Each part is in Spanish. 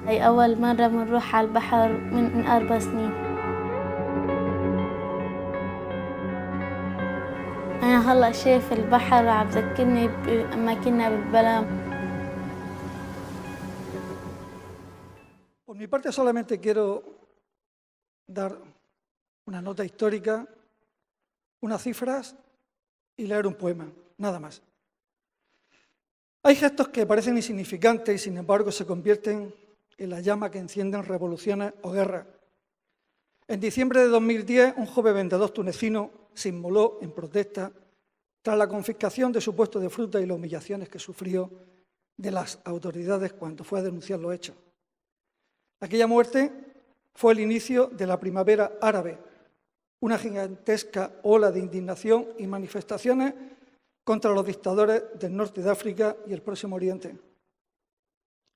هي أول مرة بنروح على البحر من 4 سنين. أنا هلأ شايف البحر عم بذكرني أما كنا بالبلام. Por mi parte solamente quiero dar una nota histórica, unas cifras y leer un poema, nada más. Hay gestos que parecen insignificantes y sin embargo se convierten en la llama que encienden revoluciones o guerras. En diciembre de 2010, un joven vendedor tunecino se inmoló en protesta tras la confiscación de su puesto de fruta y las humillaciones que sufrió de las autoridades cuando fue a denunciar los hechos. Aquella muerte fue el inicio de la primavera árabe, una gigantesca ola de indignación y manifestaciones contra los dictadores del norte de África y el Próximo Oriente.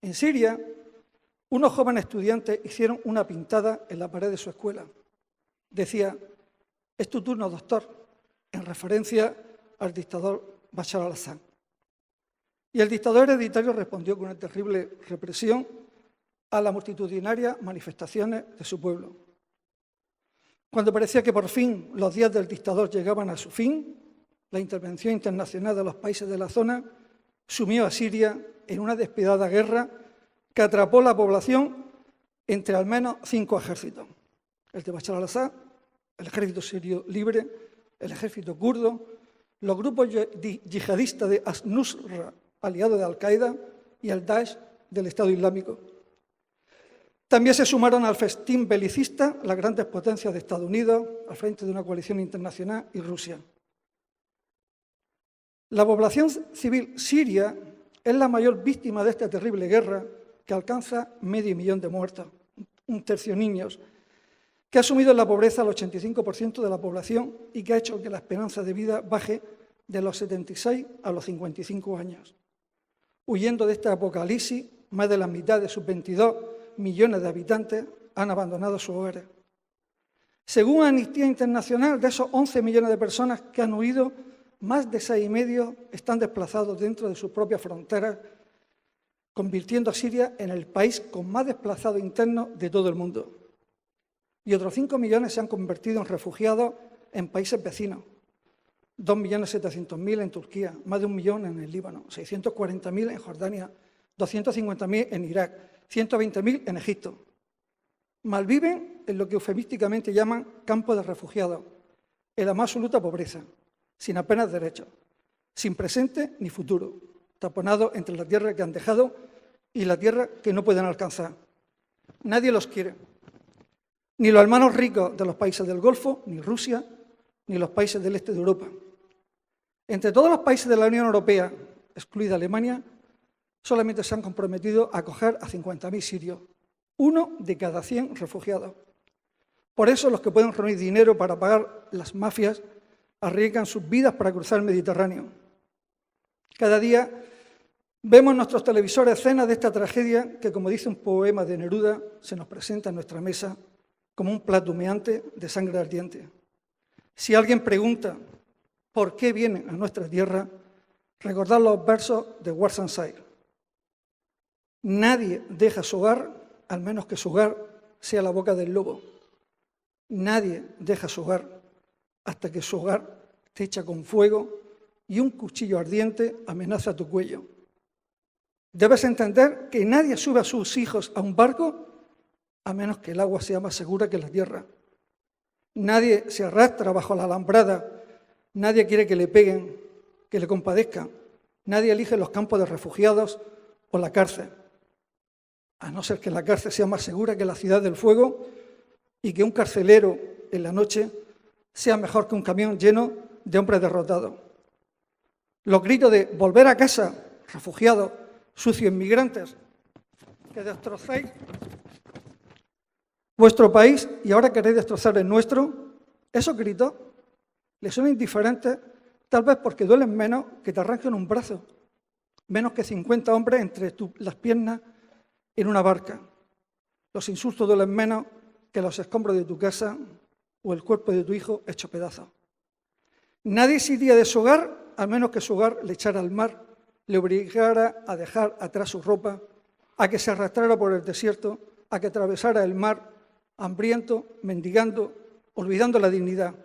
En Siria, unos jóvenes estudiantes hicieron una pintada en la pared de su escuela. Decía: «Es tu turno, doctor», en referencia al dictador Bashar al-Assad. Y el dictador hereditario respondió con una terrible represión a las multitudinarias manifestaciones de su pueblo. Cuando parecía que por fin los días del dictador llegaban a su fin, la intervención internacional de los países de la zona sumió a Siria en una despiadada guerra que atrapó la población entre al menos 5 ejércitos: el de Bashar al-Assad, el ejército sirio libre, el ejército kurdo, los grupos yihadistas de Al-Nusra, aliado de Al-Qaeda, y el Daesh del Estado Islámico. También se sumaron al festín belicista las grandes potencias de Estados Unidos al frente de una coalición internacional y Rusia. La población civil siria es la mayor víctima de esta terrible guerra, que alcanza 500.000 de muertos, 1/3 niños, que ha sumido en la pobreza al 85% de la población y que ha hecho que la esperanza de vida baje de los 76 a los 55 años. Huyendo de esta apocalipsis, más de la mitad de sus 22 millones de habitantes han abandonado sus hogares. Según Amnistía Internacional, de esos 11 millones de personas que han huido, más de 6,5 están desplazados dentro de sus propias fronteras, convirtiendo a Siria en el país con más desplazados internos de todo el mundo. Y otros 5 millones se han convertido en refugiados en países vecinos: 2.700.000 en Turquía, más de 1 millón en el Líbano, 640.000 en Jordania, 250.000 en Irak, 120.000 en Egipto. Malviven en lo que eufemísticamente llaman campos de refugiados, en la más absoluta pobreza, sin apenas derechos, sin presente ni futuro, taponados entre la tierra que han dejado y la tierra que no pueden alcanzar. Nadie los quiere, ni los hermanos ricos de los países del Golfo, ni Rusia, ni los países del este de Europa. Entre todos los países de la Unión Europea, excluida Alemania, solamente se han comprometido a acoger a 50.000 sirios, 1 de cada 100 refugiados. Por eso los que pueden reunir dinero para pagar las mafias arriesgan sus vidas para cruzar el Mediterráneo. Cada día vemos en nuestros televisores escenas de esta tragedia que, como dice un poema de Neruda, se nos presenta en nuestra mesa como un plato humeante de sangre ardiente. Si alguien pregunta por qué vienen a nuestra tierra, recordad los versos de Warsan Shire. Nadie deja su hogar, al menos que su hogar sea la boca del lobo. Nadie deja su hogar hasta que su hogar te echa con fuego y un cuchillo ardiente amenaza tu cuello. Debes entender que nadie sube a sus hijos a un barco a menos que el agua sea más segura que la tierra. Nadie se arrastra bajo la alambrada, nadie quiere que le peguen, que le compadezcan, nadie elige los campos de refugiados o la cárcel, a no ser que la cárcel sea más segura que la ciudad del fuego y que un carcelero en la noche sea mejor que un camión lleno de hombres derrotados. Los gritos de volver a casa, refugiados, sucios inmigrantes, que destrocéis vuestro país y ahora queréis destrozar el nuestro, esos gritos les son indiferentes, tal vez porque duelen menos que te arranquen un brazo, menos que 50 hombres entre las piernas en una barca. Los insultos duelen menos que los escombros de tu casa o el cuerpo de tu hijo hecho pedazos. Nadie se iría de su hogar, al menos que su hogar le echara al mar, le obligara a dejar atrás su ropa, a que se arrastrara por el desierto, a que atravesara el mar hambriento, mendigando, olvidando la dignidad,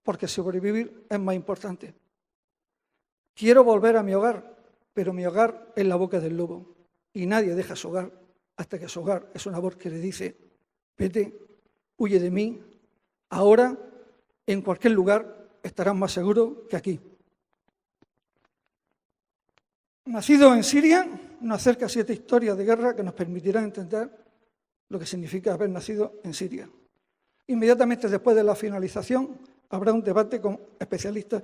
porque sobrevivir es más importante. Quiero volver a mi hogar, pero mi hogar es la boca del lobo, y nadie deja su hogar hasta que su hogar es una voz que le dice: vete, huye de mí, ahora en cualquier lugar estarás más seguro que aquí. Nacido en Siria, nos acerca 7 historias de guerra que nos permitirán entender lo que significa haber nacido en Siria. Inmediatamente después de la finalización habrá un debate con especialistas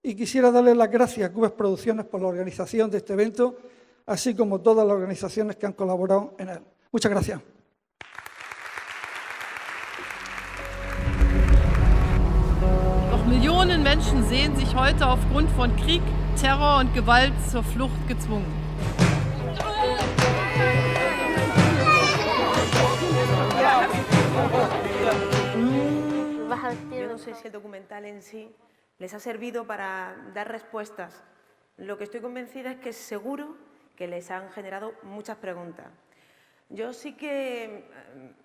y quisiera darle las gracias a Cubes Producciones por la organización de este evento, así como todas las organizaciones que han colaborado en él. Muchas gracias. Doch Millionen Menschen sehen sich heute aufgrund von Krieg, Terror und Gewalt zur Flucht gezwungen. Yo no sé si el documental en sí les ha servido para dar respuestas. Lo que estoy convencida es que seguro que les han generado muchas preguntas. Yo sí que,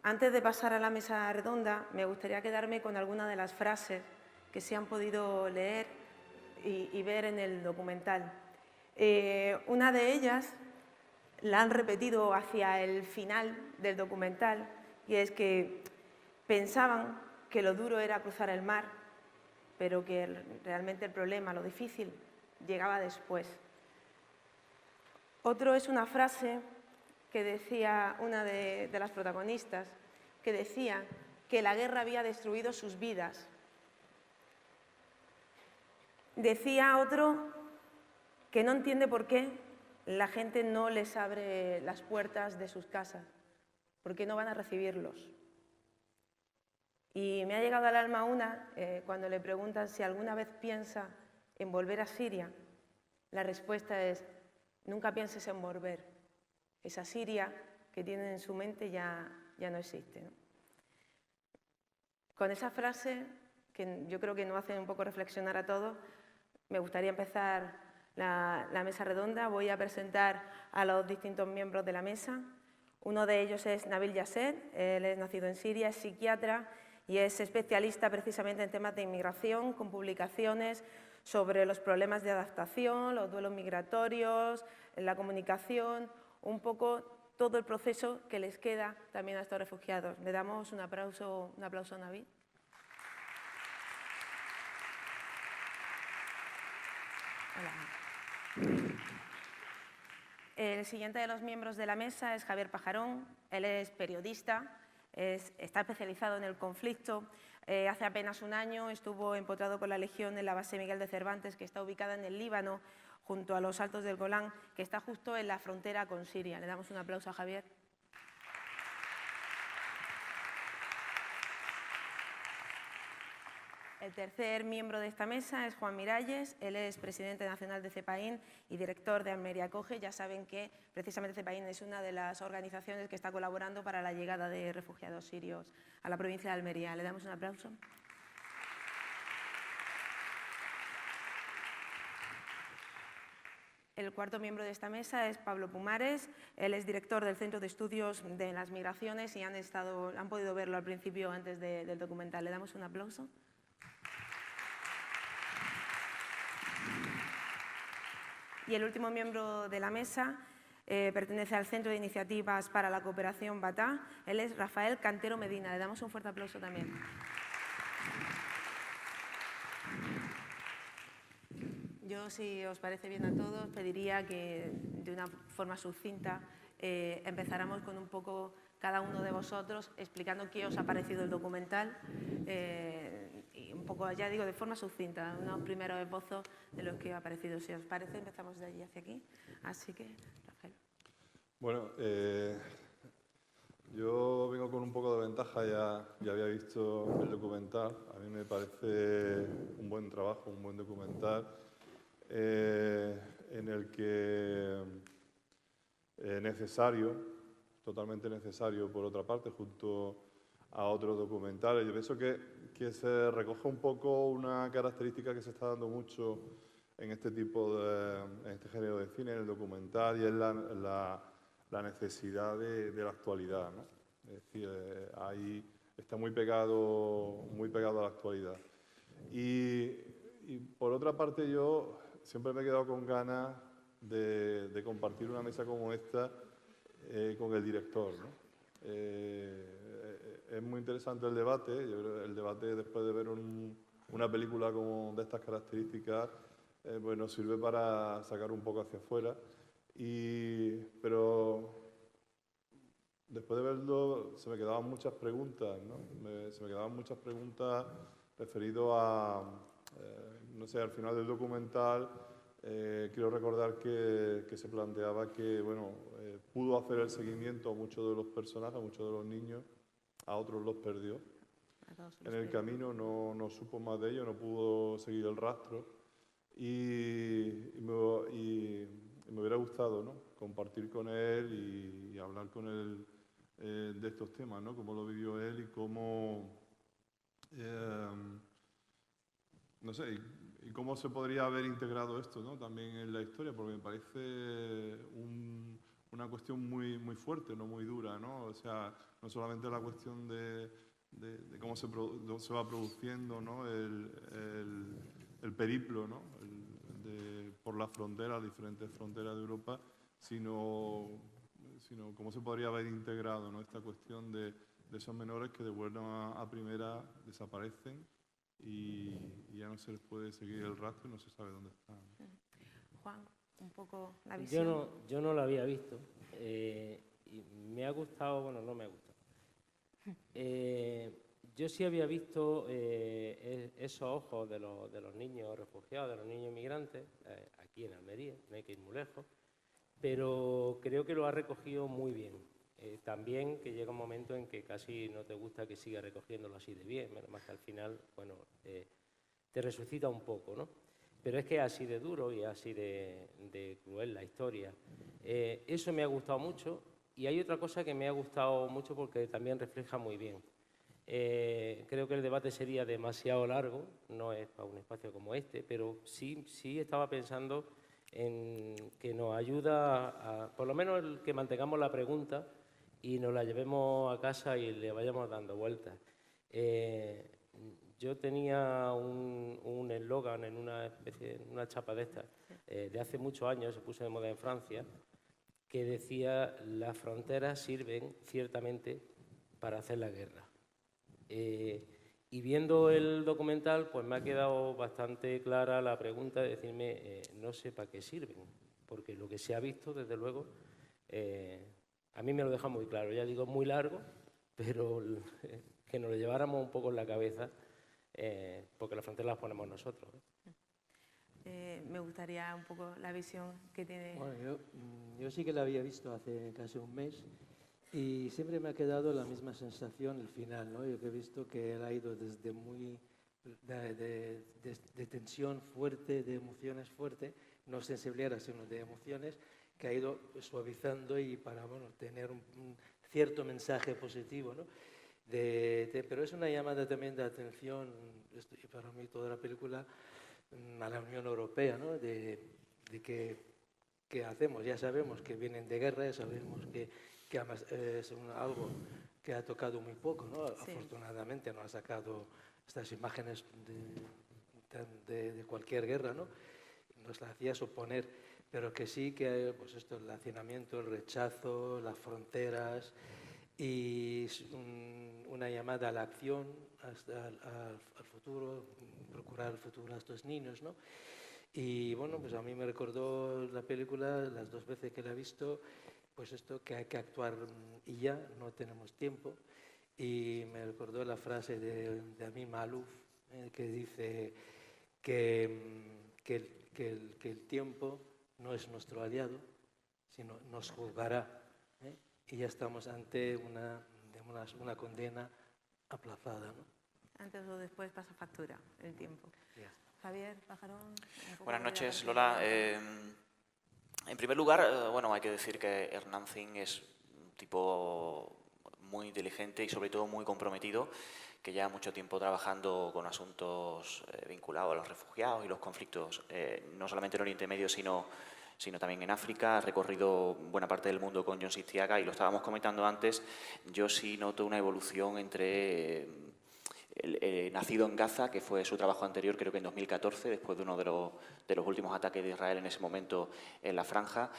antes de pasar a la mesa redonda, me gustaría quedarme con algunas de las frases que se han podido leer y ver en el documental. Una de ellas la han repetido hacia el final del documental, y es que pensaban que lo duro era cruzar el mar, pero que realmente el problema, lo difícil, llegaba después. Otro es una frase que decía una de las protagonistas, que decía que la guerra había destruido sus vidas. Decía otro que no entiende por qué la gente no les abre las puertas de sus casas, por qué no van a recibirlos. Y me ha llegado al alma una, cuando le preguntan si alguna vez piensa en volver a Siria, la respuesta es: nunca pienses en volver. Esa Siria que tienen en su mente ya no existe, ¿no? Con esa frase, que yo creo que nos hace un poco reflexionar a todos, me gustaría empezar la mesa redonda. Voy a presentar a los distintos miembros de la mesa. Uno de ellos es Nabil Yasser, él es nacido en Siria, es psiquiatra y es especialista precisamente en temas de inmigración, con publicaciones sobre los problemas de adaptación, los duelos migratorios, la comunicación, un poco todo el proceso que les queda también a estos refugiados. Le damos un aplauso a Nabil. Hola. El siguiente de los miembros de la mesa es Javier Pajarón. Él es periodista, está especializado en el conflicto. Hace apenas un año estuvo empotrado con la Legión en la base Miguel de Cervantes, que está ubicada en el Líbano, junto a los Altos del Golán, que está justo en la frontera con Siria. Le damos un aplauso a Javier. El tercer miembro de esta mesa es Juan Miralles. Él es presidente nacional de CEPAIN y director de Almería Acoge. Ya saben que precisamente CEPAIN es una de las organizaciones que está colaborando para la llegada de refugiados sirios a la provincia de Almería. Le damos un aplauso. El cuarto miembro de esta mesa es Pablo Pumares. Él es director del Centro de Estudios de las Migraciones y han podido verlo al principio antes del documental. Le damos un aplauso. Y el último miembro de la mesa pertenece al Centro de Iniciativas para la Cooperación Batá. Él es Rafael Cantero Medina. Le damos un fuerte aplauso también. Yo, si os parece bien a todos, pediría que de una forma sucinta empezáramos con un poco cada uno de vosotros explicando qué os ha parecido el documental y un poco, ya digo, de forma sucinta, unos primeros esbozos de lo que os ha parecido. Si os parece, empezamos de allí hacia aquí. Así que, Rafael. Bueno, yo vengo con un poco de ventaja, ya había visto el documental. A mí me parece un buen trabajo, un buen documental, en el que es necesario, totalmente necesario por otra parte, junto a otros documentales. Yo pienso que se recoge un poco una característica que se está dando mucho en este género de cine, en el documental, y es la la necesidad de la actualidad, ¿no? Es decir, está muy pegado a la actualidad. Y por otra parte, yo siempre me he quedado con ganas de compartir una mesa como esta con el director, ¿no? Es muy interesante el debate. Yo creo que el debate, después de ver una película de estas características, pues nos sirve para sacar un poco hacia afuera. Pero después de verlo se me quedaban muchas preguntas, ¿no? Se me quedaban muchas preguntas referidas a, no sé, al final del documental. Quiero recordar que se planteaba que, bueno, pudo hacer el seguimiento a muchos de los personajes, a muchos de los niños, a otros los perdió. En el camino no supo más de ellos, no pudo seguir el rastro y me hubiera gustado, ¿no?, compartir con él y hablar con él de estos temas, ¿no?, cómo lo vivió él y cómo, no sé, y cómo se podría haber integrado esto, ¿no?, también en la historia, porque me parece una cuestión muy, muy fuerte, no muy dura, ¿no? O sea, no solamente la cuestión de cómo se va produciendo, ¿no?, el periplo, ¿no?, por las fronteras, diferentes fronteras de Europa, sino cómo se podría haber integrado, ¿no?, esta cuestión de esos menores que de buena a primera desaparecen y ya no se les puede seguir el rastro y no se sabe dónde están. Juan, un poco la visión. Yo no lo había visto y me ha gustado, bueno, no me ha gustado. Yo sí había visto esos ojos de los niños refugiados, de los niños inmigrantes, aquí en Almería, no hay que ir muy lejos, pero creo que lo ha recogido muy bien. También que llega un momento en que casi no te gusta que siga recogiéndolo así de bien, menos más que al final, bueno, te resucita un poco, ¿no? Pero es que es así de duro y así de cruel la historia. Eso me ha gustado mucho y hay otra cosa que me ha gustado mucho porque también refleja muy bien. Creo que el debate sería demasiado largo, no es para un espacio como este, pero sí estaba pensando en que nos ayuda, por lo menos que mantengamos la pregunta y nos la llevemos a casa y le vayamos dando vueltas. Yo tenía un eslogan en una chapa de estas, de hace muchos años, se puso de moda en Francia, que decía: las fronteras sirven ciertamente para hacer la guerra. Y viendo el documental, pues me ha quedado bastante clara la pregunta de decirme, no sé para qué sirven, porque lo que se ha visto, desde luego, a mí me lo deja muy claro. Ya digo, muy largo, pero que nos lo lleváramos un poco en la cabeza, porque las fronteras las ponemos nosotros. Me gustaría un poco la visión que tiene. Bueno, yo sí que la había visto hace casi un mes y siempre me ha quedado la misma sensación el final, ¿no? Yo que he visto que él ha ido desde muy de tensión fuerte, de emociones fuerte, no sensibilidad, sino de emociones, que ha ido suavizando y para, bueno, tener un cierto mensaje positivo, ¿no? Pero es una llamada también de atención, y para mí toda la película, a la Unión Europea, ¿no? De qué hacemos. Ya sabemos que vienen de guerra, ya sabemos que además es algo que ha tocado muy poco, ¿no? Sí. Afortunadamente no ha sacado estas imágenes de cualquier guerra, ¿no? Nos la hacía suponer, pero que sí que pues esto, el hacinamiento, el rechazo, las fronteras y una llamada a la acción, al futuro, procurar el futuro a estos niños, ¿no? Y bueno, pues a mí me recordó la película, las dos veces que la he visto, pues esto, que hay que actuar y ya, no tenemos tiempo. Y me recordó la frase de Amin Maalouf, que dice que el tiempo no es nuestro aliado, sino nos juzgará. Y ya estamos ante una condena aplazada, ¿no? Antes o después pasa factura el tiempo. Yeah. Javier Pajarón. Buenas noches, Lola. En primer lugar, bueno, hay que decir que Hernández es un tipo muy inteligente y sobre todo muy comprometido, que lleva mucho tiempo trabajando con asuntos vinculados a los refugiados y los conflictos, no solamente en Oriente Medio, sino sino también en África. Ha recorrido buena parte del mundo con John Sistiaga y lo estábamos comentando antes. Yo sí noto una evolución entre nacido en Gaza, que fue su trabajo anterior, creo que en 2014, después de uno de los últimos ataques de Israel en ese momento en la franja,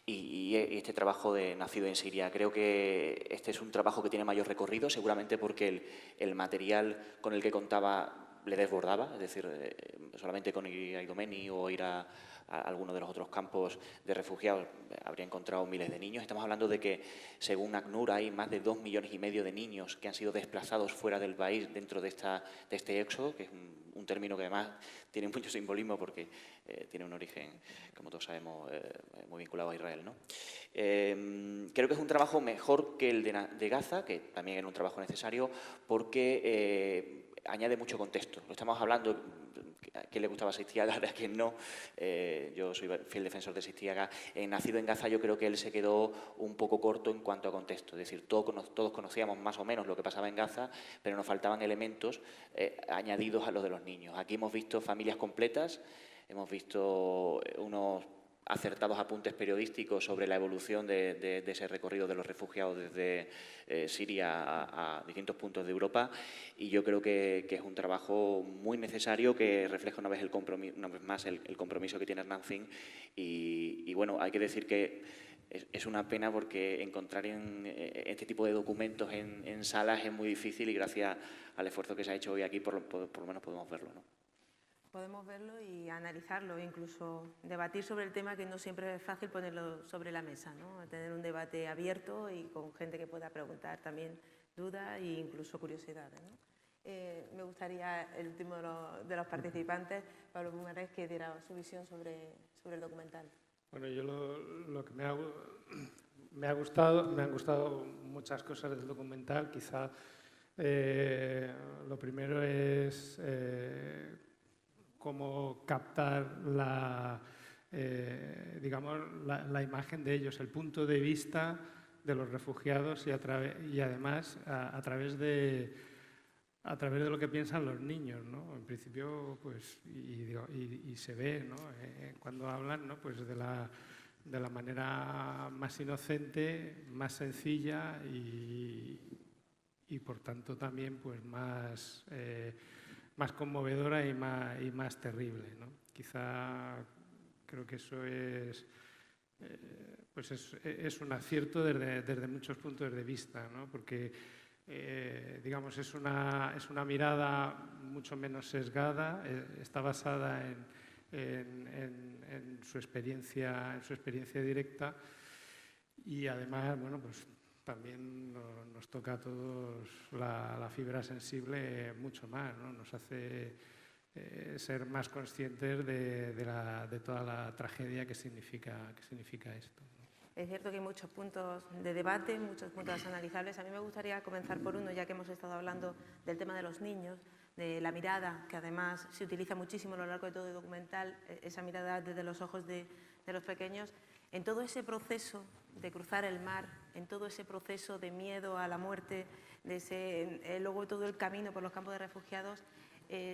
y este trabajo de nacido en Siria. Creo que este es un trabajo que tiene mayor recorrido, seguramente porque el material con el que contaba le desbordaba, es decir, solamente con ir a Idomeni o ir a alguno de los otros campos de refugiados habría encontrado miles de niños. Estamos hablando de que, según ACNUR, hay más de 2,5 millones de niños que han sido desplazados fuera del país dentro de este éxodo, que es un término que además tiene mucho simbolismo porque tiene un origen, como todos sabemos, muy vinculado a Israel, ¿no? Creo que es un trabajo mejor que el de Gaza, que también era un trabajo necesario, porque añade mucho contexto. Lo estamos hablando, a quién le gustaba Sistiaga, a quién no. Yo soy fiel defensor de Sistiaga. Nacido en Gaza, yo creo que él se quedó un poco corto en cuanto a contexto. Es decir, todos conocíamos más o menos lo que pasaba en Gaza, pero nos faltaban elementos añadidos a los de los niños. Aquí hemos visto familias completas, hemos visto unos acertados apuntes periodísticos sobre la evolución de ese recorrido de los refugiados desde Siria a distintos puntos de Europa, y yo creo que es un trabajo muy necesario que refleja una vez más el compromiso que tiene Hernán Zin, y bueno, hay que decir que es una pena porque encontrar este tipo de documentos en salas es muy difícil, y gracias al esfuerzo que se ha hecho hoy aquí por lo menos podemos verlo, ¿no? Podemos verlo y analizarlo, incluso debatir sobre el tema, que no siempre es fácil ponerlo sobre la mesa, ¿no? Tener un debate abierto y con gente que pueda preguntar también dudas e incluso curiosidades, ¿no? Me gustaría, el último de los participantes, Pablo Pumares, que diera su visión sobre el documental. Bueno, yo lo que me han gustado muchas cosas del documental. Quizá lo primero es cómo captar digamos, la imagen de ellos, el punto de vista de los refugiados, y además a través de lo que piensan los niños, ¿no? En principio, pues, y se ve, ¿no? Cuando hablan, ¿no? Pues de la manera más inocente, más sencilla y por tanto también pues más conmovedora y más terrible, ¿no? Quizá creo que eso es un acierto desde muchos puntos de vista, ¿no? Porque digamos, es una mirada mucho menos sesgada, está basada en su experiencia directa, y además, bueno, pues también nos toca a todos la fibra sensible mucho más, ¿no? Nos hace ser más conscientes de toda la tragedia que significa esto, ¿no? Es cierto que hay muchos puntos de debate, muchos puntos analizables. A mí me gustaría comenzar por uno, ya que hemos estado hablando del tema de los niños, de la mirada, que además se utiliza muchísimo a lo largo de todo el documental, esa mirada desde los ojos de los pequeños. En todo ese proceso de cruzar el mar, en todo ese proceso de miedo a la muerte, luego todo el camino por los campos de refugiados,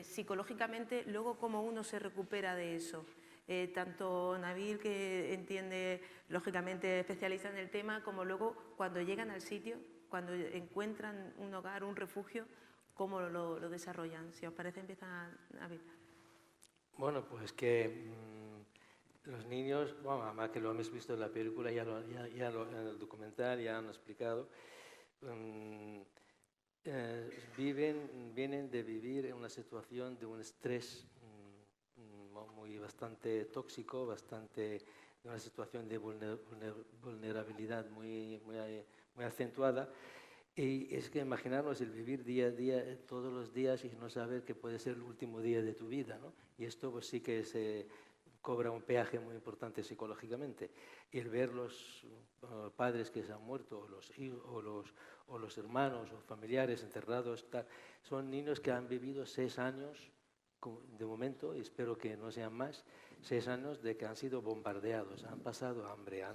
psicológicamente, luego cómo uno se recupera de eso. Tanto Nabil, que entiende, lógicamente, especialista en el tema, como luego cuando llegan al sitio, cuando encuentran un hogar, un refugio, cómo lo desarrollan. Si os parece, empieza Nabil. Bueno, pues que los niños, bueno, además que lo hemos visto en la película, en el documental ya han explicado, vienen de vivir en una situación de un estrés bastante tóxico, una situación de vulnerabilidad muy acentuada. Y es que imaginarnos el vivir día a día, todos los días, y no saber que puede ser el último día de tu vida, ¿no? Y esto pues sí que se cobra un peaje muy importante psicológicamente. Y el ver los padres que se han muerto, o los hijos, o los hermanos o familiares enterrados, son niños que han vivido 6 años, de momento, y espero que no sean más, 6 años de que han sido bombardeados, han pasado hambre,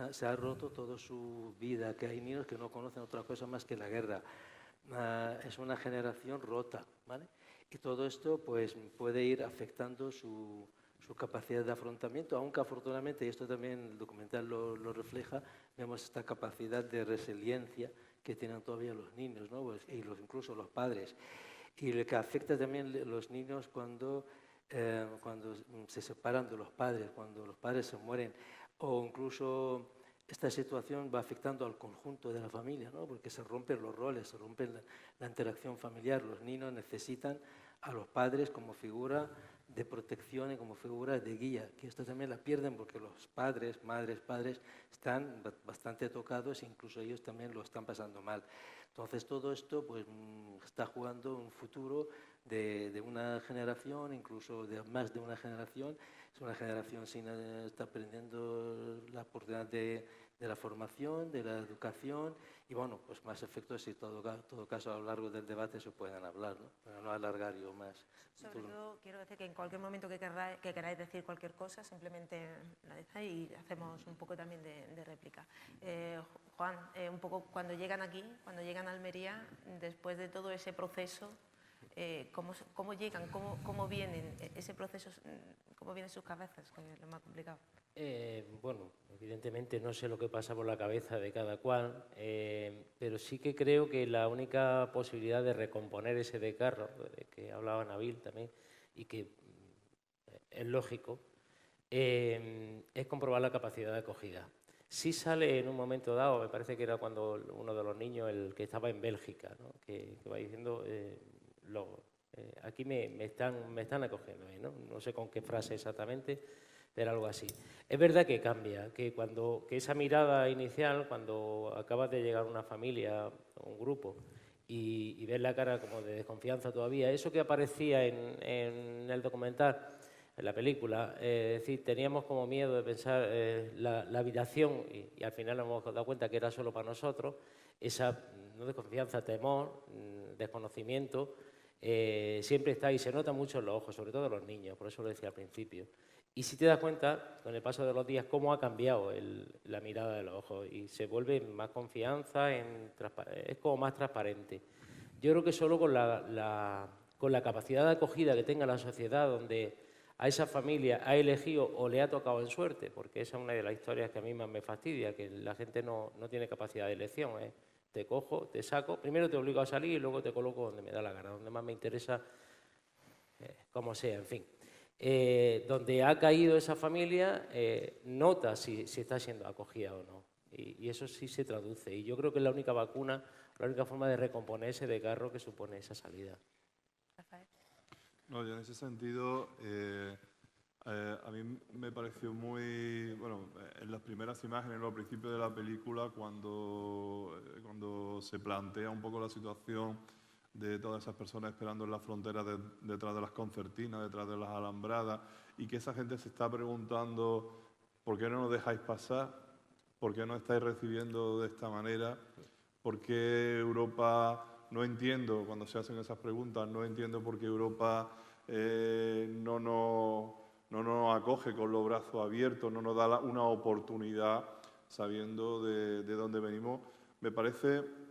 se ha roto toda su vida, que hay niños que no conocen otra cosa más que la guerra. Es una generación rota, ¿vale? Y todo esto pues puede ir afectando su su capacidad de afrontamiento, aunque afortunadamente, y esto también el documental lo refleja, vemos esta capacidad de resiliencia que tienen todavía los niños, ¿no? Pues, y incluso los padres. Y lo que afecta también a los niños cuando se separan de los padres, cuando los padres se mueren, o incluso esta situación va afectando al conjunto de la familia, ¿no? Porque se rompen los roles, se rompe la interacción familiar. Los niños necesitan a los padres como figura de protección y como figura de guía, que esto también la pierden porque los padres, madres, padres están bastante tocados e incluso ellos también lo están pasando mal. Entonces todo esto pues, está jugando un futuro de una generación, incluso de más de una generación. Es una generación sin está perdiendo la oportunidad de la formación, de la educación y bueno, pues más efectos si todo caso a lo largo del debate se puedan hablar, ¿no? Para no alargar yo más. Sobre todo quiero decir que en cualquier momento que queráis decir cualquier cosa, simplemente la decís y hacemos un poco también de réplica. Juan, un poco cuando llegan aquí, cuando llegan a Almería, después de todo ese proceso, ¿cómo llegan? ¿Cómo vienen ese proceso? ¿Cómo vienen sus cabezas? Que es lo más complicado. Bueno, evidentemente no sé lo que pasa por la cabeza de cada cual, pero sí que creo que la única posibilidad de recomponer ese desgarro, de que hablaba Nabil también, y que es lógico, es comprobar la capacidad de acogida. Sí sale en un momento dado, me parece que era cuando uno de los niños, el que estaba en Bélgica, ¿no? que va diciendo, aquí me están acogiendo, no sé con qué frase exactamente, pero algo así. Es verdad que cambia, que esa mirada inicial, cuando acabas de llegar a una familia, un grupo, y ves la cara como de desconfianza todavía, eso que aparecía en el documental, en la película, es decir, teníamos como miedo de pensar la habitación, y al final nos hemos dado cuenta que era solo para nosotros, esa no desconfianza, temor, desconocimiento, siempre está y se nota mucho en los ojos, sobre todo en los niños, por eso lo decía al principio. Y si te das cuenta, con el paso de los días, cómo ha cambiado la mirada de los ojos y se vuelve más confianza, es como más transparente. Yo creo que solo con la capacidad de acogida que tenga la sociedad, donde a esa familia ha elegido o le ha tocado en suerte, porque esa es una de las historias que a mí más me fastidia, que la gente no tiene capacidad de elección. Te cojo, te saco, primero te obligo a salir y luego te coloco donde me da la gana, donde más me interesa, como sea, en fin. Donde ha caído esa familia, nota si está siendo acogida o no. Y eso sí se traduce. Y yo creo que es la única vacuna, la única forma de recomponer ese desgarro que supone esa salida. Rafael. No, yo en ese sentido, a mí me pareció muy, bueno, en las primeras imágenes, al principio de la película, cuando se plantea un poco la situación de todas esas personas esperando en la frontera detrás de las concertinas, detrás de las alambradas, y que esa gente se está preguntando ¿por qué no nos dejáis pasar? ¿Por qué no estáis recibiendo de esta manera? ¿Por qué Europa, no entiendo cuando se hacen esas preguntas, no entiendo por qué Europa no nos acoge con los brazos abiertos, no nos da una oportunidad sabiendo de dónde venimos? Me parece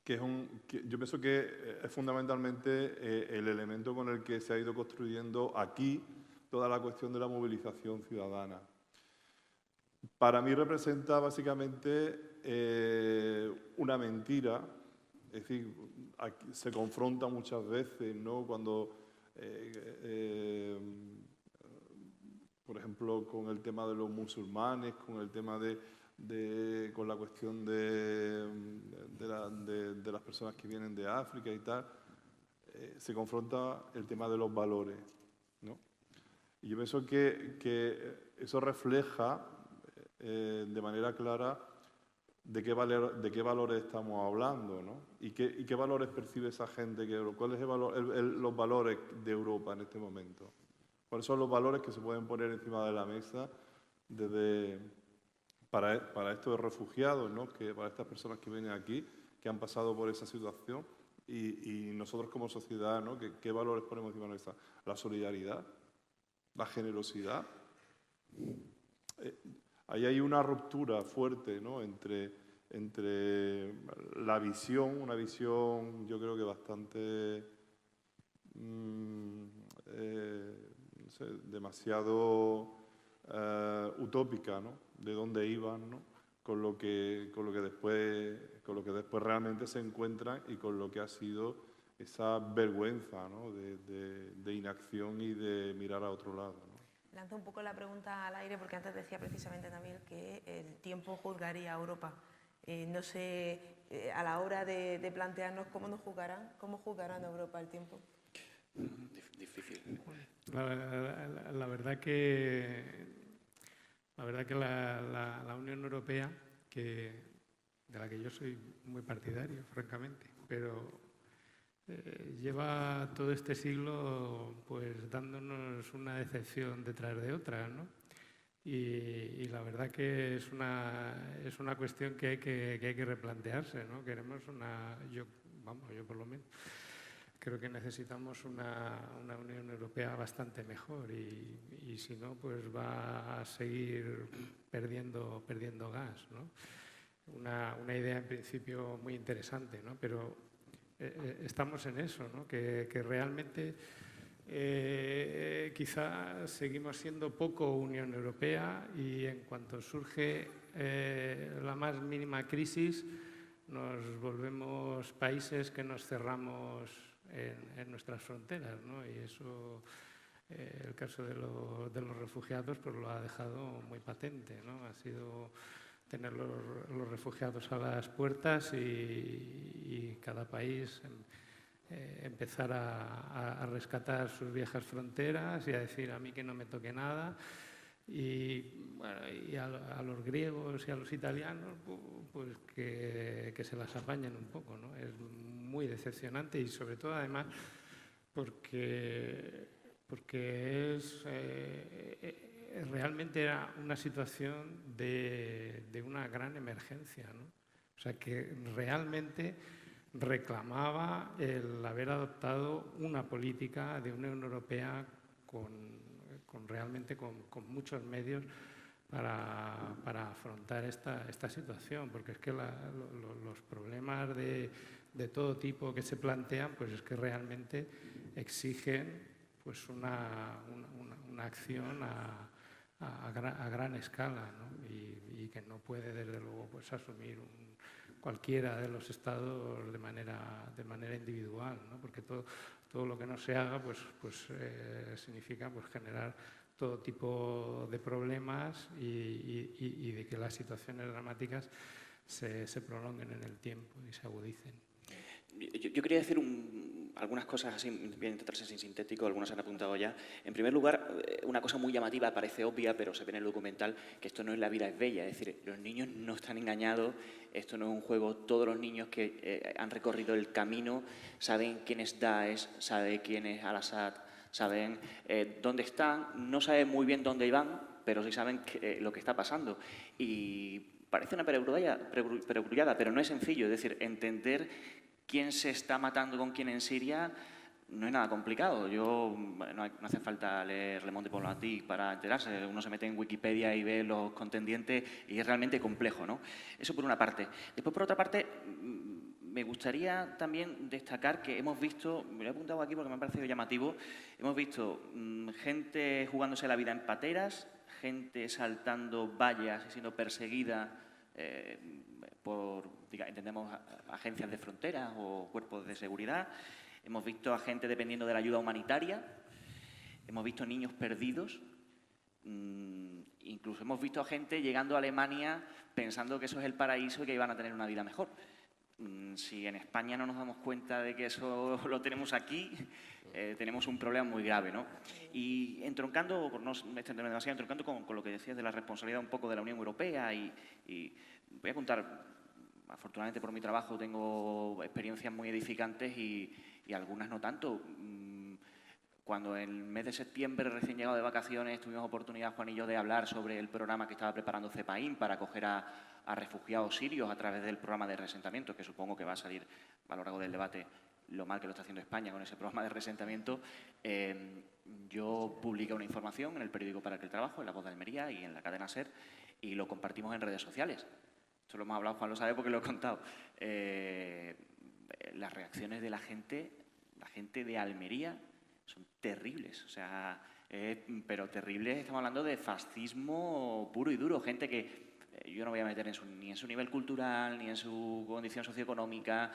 yo pienso que es fundamentalmente el elemento con el que se ha ido construyendo aquí toda la cuestión de la movilización ciudadana. Para mí representa básicamente una mentira, es decir, se confronta muchas veces, ¿no? Cuando, por ejemplo, con el tema de los musulmanes, con el tema con la cuestión de las personas que vienen de África y tal, se confronta el tema de los valores, ¿no? Y yo pienso que eso refleja de manera clara de qué valores estamos hablando, ¿no? Y qué valores percibe esa gente, cuáles son los valores de Europa en este momento. ¿Cuáles son los valores que se pueden poner encima de la mesa para estos refugiados, ¿no? Para estas personas que vienen aquí, que han pasado por esa situación, y nosotros como sociedad, ¿no? ¿Qué valores ponemos encima de la mesa? La solidaridad, la generosidad. Ahí hay una ruptura fuerte, ¿no? entre la visión, una visión yo creo que bastante, no sé, demasiado utópica, ¿no? De dónde iban, ¿no? Con lo que después realmente se encuentran y con lo que ha sido esa vergüenza, ¿no? de inacción y de mirar a otro lado, ¿no? Lanzo un poco la pregunta al aire porque antes decía precisamente también que el tiempo juzgaría a Europa. No sé, a la hora de plantearnos cómo nos juzgarán, cómo juzgarán a Europa el tiempo. Difícil. La verdad que la Unión Europea, de la que yo soy muy partidario, francamente, pero lleva todo este siglo pues dándonos una decepción detrás de otra, ¿no? Y la verdad que es una cuestión que hay que replantearse, ¿no? Queremos yo por lo menos creo que necesitamos una Unión Europea bastante mejor y si no, pues va a seguir perdiendo gas, ¿no? Una idea en principio muy interesante, ¿no? Pero estamos en eso, ¿no? Que realmente quizá seguimos siendo poco Unión Europea y en cuanto surge la más mínima crisis nos volvemos países que nos cerramos en nuestras fronteras, ¿no? Y eso, el caso de los refugiados, pues lo ha dejado muy patente, ¿no? Ha sido tener los refugiados a las puertas y cada país empezar a rescatar sus viejas fronteras y a decir a mí que no me toque nada. Y, bueno, y a los griegos y a los italianos pues que se las apañen un poco, ¿no? Es muy decepcionante y sobre todo además porque realmente era una situación de una gran emergencia, ¿no? O sea que realmente reclamaba el haber adoptado una política de Unión Europea realmente con muchos medios para afrontar esta situación, porque es que los problemas de todo tipo que se plantean, pues es que realmente exigen pues una acción a gran escala, ¿no? Y que no puede desde luego pues asumir cualquiera de los estados de manera individual, ¿no? Porque todo lo que no se haga pues significa pues generar todo tipo de problemas y de que las situaciones dramáticas se prolonguen en el tiempo y se agudicen. Yo quería decir algunas cosas así, voy a intentar ser sintético, algunos se han apuntado ya. En primer lugar, una cosa muy llamativa, parece obvia, pero se ve en el documental, que esto no es La vida es bella, es decir, los niños no están engañados, esto no es un juego, todos los niños que han recorrido el camino saben quién es Daesh, saben quién es Al-Assad, saben dónde están, no saben muy bien dónde van, pero sí saben lo que está pasando. Y parece una perogrullada, pero no es sencillo, es decir, entender quién se está matando con quién en Siria no es nada complicado. No hace falta leer Le Monde Diplomatique para enterarse. Uno se mete en Wikipedia y ve los contendientes y es realmente complejo, ¿no? Eso por una parte. Después, por otra parte, me gustaría también destacar que hemos visto, me lo he apuntado aquí porque me ha parecido llamativo, hemos visto gente jugándose la vida en pateras, gente saltando vallas y siendo perseguida entendemos, agencias de fronteras o cuerpos de seguridad. Hemos visto a gente dependiendo de la ayuda humanitaria. Hemos visto niños perdidos. Incluso hemos visto a gente llegando a Alemania pensando que eso es el paraíso y que iban a tener una vida mejor. Si en España no nos damos cuenta de que eso lo tenemos aquí, tenemos un problema muy grave, ¿no? Y entroncando, por no extenderme demasiado, entroncando con lo que decías de la responsabilidad un poco de la Unión Europea y voy a contar, afortunadamente por mi trabajo tengo experiencias muy edificantes y algunas no tanto. Cuando en el mes de septiembre, recién llegado de vacaciones, tuvimos oportunidad, Juan y yo, de hablar sobre el programa que estaba preparando CEPAIN para acoger a refugiados sirios a través del programa de reasentamiento, que supongo que va a salir a lo largo del debate lo mal que lo está haciendo España con ese programa de reasentamiento. Yo publiqué una información en el periódico para el que trabajo, en La Voz de Almería y en la cadena SER, y lo compartimos en redes sociales. Esto lo hemos hablado, Juan lo sabe porque lo he contado. Las reacciones de la gente de Almería son terribles. O sea, pero terrible. Estamos hablando de fascismo puro y duro, gente que yo no voy a meter ni en su nivel cultural, ni en su condición socioeconómica.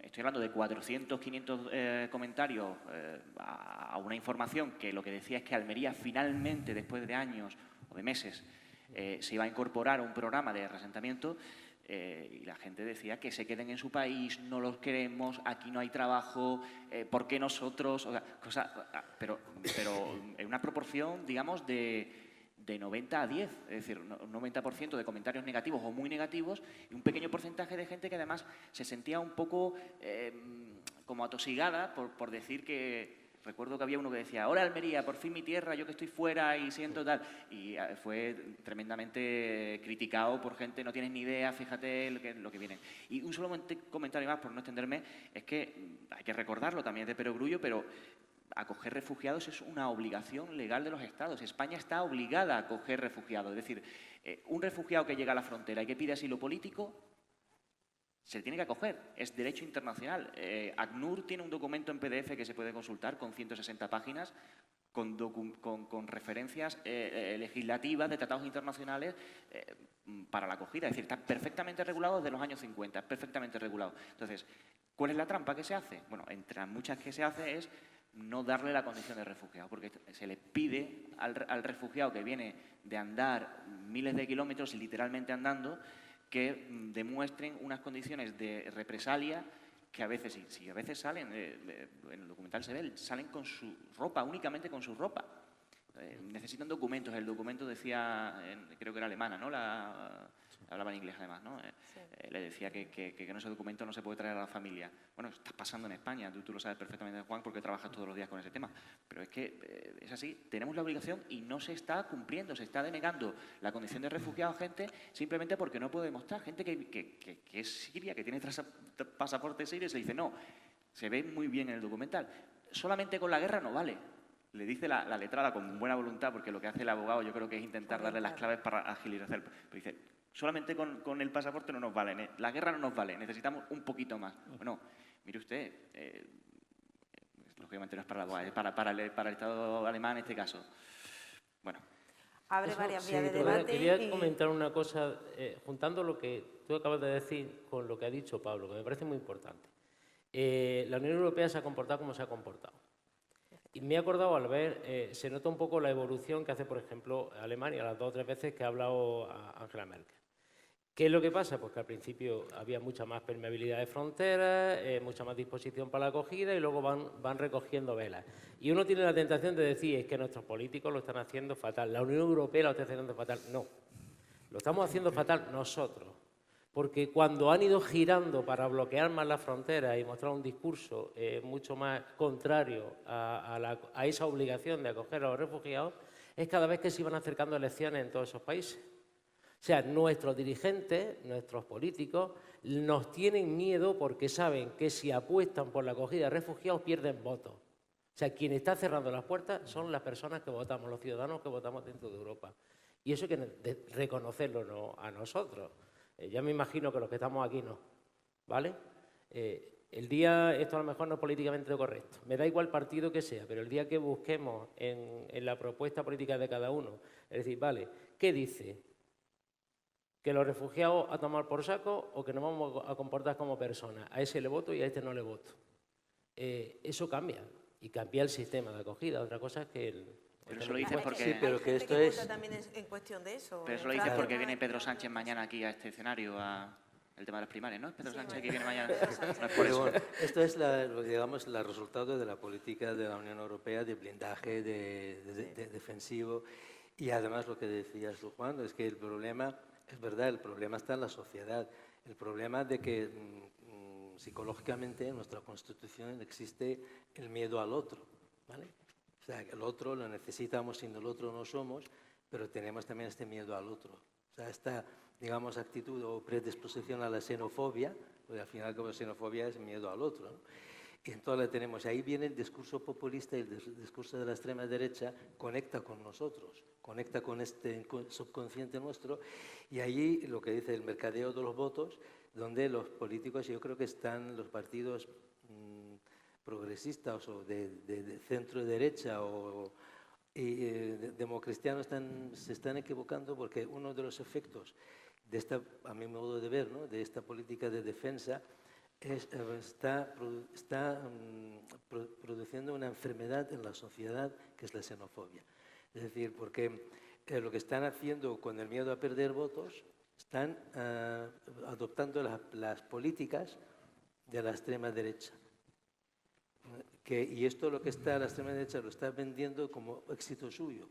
Estoy hablando de 400, 500 comentarios a una información que lo que decía es que Almería finalmente, después de años o de meses, se iba a incorporar a un programa de reasentamiento, y la gente decía que se queden en su país, no los queremos, aquí no hay trabajo, ¿por qué nosotros? O sea, pero en una proporción, digamos, de 90 a 10, es decir, un 90% de comentarios negativos o muy negativos y un pequeño porcentaje de gente que además se sentía un poco como atosigada por decir que... Recuerdo que había uno que decía, hola Almería, por fin mi tierra, yo que estoy fuera y siento tal. Y fue tremendamente criticado por gente, no tienes ni idea, fíjate lo que viene. Y un solo comentario más, por no extenderme, es que hay que recordarlo, también es de perogrullo, pero acoger refugiados es una obligación legal de los Estados. España está obligada a acoger refugiados. Es decir, un refugiado que llega a la frontera y que pide asilo político, se tiene que acoger, es derecho internacional. ACNUR tiene un documento en PDF que se puede consultar con 160 páginas, con referencias legislativas de tratados internacionales para la acogida. Es decir, está perfectamente regulado desde los años 50, perfectamente regulado. Entonces, ¿cuál es la trampa que se hace? Bueno, entre las muchas que se hace es no darle la condición de refugiado, porque se le pide al refugiado que viene de andar miles de kilómetros, literalmente andando, que demuestren unas condiciones de represalia que a veces, si a veces salen, en el documental se ve, salen con su ropa, únicamente con su ropa. Necesitan documentos. El documento decía, creo que era alemana, ¿no? Hablaba en inglés además, ¿no? Sí. Le decía que en ese documento no se puede traer a la familia. Bueno, está pasando en España, tú lo sabes perfectamente, Juan, porque trabajas todos los días con ese tema. Pero es que es así, tenemos la obligación y no se está cumpliendo, se está denegando la condición de refugiado a gente simplemente porque no puede demostrar. Gente que es siria, que tiene pasaporte sirio, y se dice, no, se ve muy bien en el documental. Solamente con la guerra no vale. Le dice la letrada con buena voluntad, porque lo que hace el abogado yo creo que es intentar darle las claves para agilizar. Pero dice, solamente con el pasaporte no nos vale, la guerra no nos vale, necesitamos un poquito más. Bueno, mire usted, lógicamente no es para la abogada, es para el Estado alemán en este caso. Bueno. Abre varias vías de debate. Quería comentar una cosa, juntando lo que tú acabas de decir con lo que ha dicho Pablo, que me parece muy importante. La Unión Europea se ha comportado como se ha comportado. Y me he acordado al ver, se nota un poco la evolución que hace, por ejemplo, Alemania, las 2 o 3 veces que ha hablado Angela Merkel. ¿Qué es lo que pasa? Pues que al principio había mucha más permeabilidad de fronteras, mucha más disposición para la acogida y luego van recogiendo velas. Y uno tiene la tentación de decir, es que nuestros políticos lo están haciendo fatal, la Unión Europea lo está haciendo fatal. No, lo estamos haciendo fatal nosotros. Porque cuando han ido girando para bloquear más las fronteras y mostrar un discurso mucho más contrario a esa obligación de acoger a los refugiados, es cada vez que se iban acercando elecciones en todos esos países. O sea, nuestros dirigentes, nuestros políticos, nos tienen miedo porque saben que si apuestan por la acogida de refugiados pierden votos. O sea, quien está cerrando las puertas son las personas que votamos, los ciudadanos que votamos dentro de Europa. Y eso hay que reconocerlo a nosotros. Ya me imagino que los que estamos aquí no, ¿vale? El día, esto a lo mejor no es políticamente correcto, me da igual partido que sea, pero el día que busquemos en la propuesta política de cada uno, es decir, vale, ¿qué dice? ¿Que los refugiados a tomar por saco o que nos vamos a comportar como personas? A ese le voto y a este no le voto. Eso cambia, y cambia el sistema de acogida. Otra cosa es que Pero eso lo dices porque... Sí, pero que esto es... también en cuestión de eso. Pero eso lo dices porque viene Pedro Sánchez mañana aquí a este escenario, el tema de las primarias, ¿no? Pedro Sánchez que viene mañana. No es por eso. Bueno, esto es, digamos, el resultado de la política de la Unión Europea de blindaje de defensivo. Y además lo que decías tú, Juan, es que el problema, es verdad, el problema está en la sociedad. El problema de que psicológicamente en nuestra Constitución existe el miedo al otro, ¿vale? O sea, el otro lo necesitamos, sin el otro no somos, pero tenemos también este miedo al otro. O sea, esta, digamos, actitud o predisposición a la xenofobia, porque al final la xenofobia es miedo al otro, ¿no? Y entonces la tenemos. Ahí viene el discurso populista y el discurso de la extrema derecha, conecta con nosotros, conecta con este subconsciente nuestro, y allí lo que dice el mercadeo de los votos, donde los políticos, yo creo que están los partidos progresistas o de centro derecha democristianos se están equivocando, porque uno de los efectos de esta, a mi modo de ver, ¿no?, de esta política de defensa está produciendo una enfermedad en la sociedad que es la xenofobia. Es decir, porque lo que están haciendo con el miedo a perder votos, están adoptando las políticas de la extrema derecha. Y esto la extrema derecha lo está vendiendo como éxito suyo.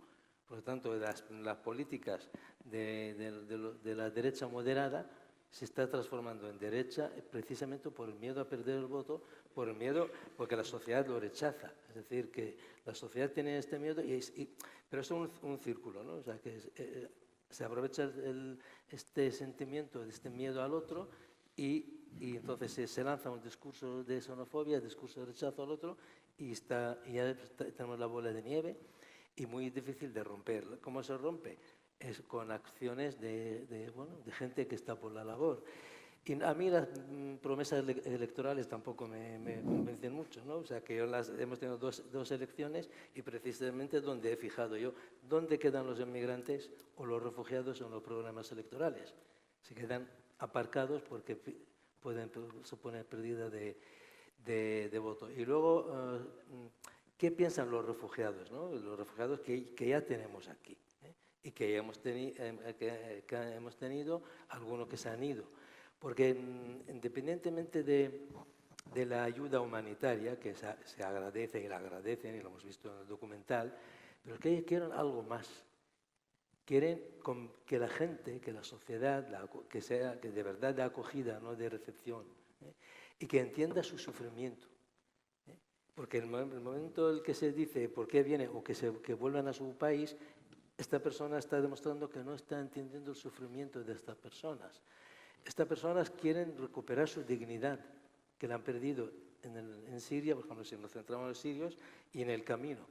Por lo tanto, las políticas de la derecha moderada se está transformando en derecha precisamente por el miedo a perder el voto, porque la sociedad lo rechaza. Es decir, que la sociedad tiene este miedo, pero es un círculo, ¿no? O sea, que se aprovecha este sentimiento, de este miedo al otro, y entonces se lanza un discurso de xenofobia, discurso de rechazo al otro, y ya tenemos la bola de nieve, y muy difícil de romper. ¿Cómo se rompe? Es con acciones de gente que está por la labor. Y a mí las promesas electorales tampoco me convencen mucho, ¿no? O sea, que hemos tenido dos elecciones, y precisamente donde he fijado yo dónde quedan los inmigrantes o los refugiados en los programas electorales. Se quedan aparcados porque pueden suponer pérdida de voto. Y luego, ¿qué piensan los refugiados, ¿no? Los refugiados que ya tenemos aquí, y que hemos tenido, algunos que se han ido. Porque independientemente de la ayuda humanitaria, que se agradece y la agradecen, y lo hemos visto en el documental, pero que ellos quieren algo más. Quieren que la gente, que la sociedad, que sea de verdad de acogida, no de recepción, y que entienda su sufrimiento. Porque el momento en el que se dice por qué viene o que vuelvan a su país, esta persona está demostrando que no está entendiendo el sufrimiento de estas personas. Estas personas quieren recuperar su dignidad, que la han perdido en Siria, por ejemplo, si nos centramos en los sirios, y en el camino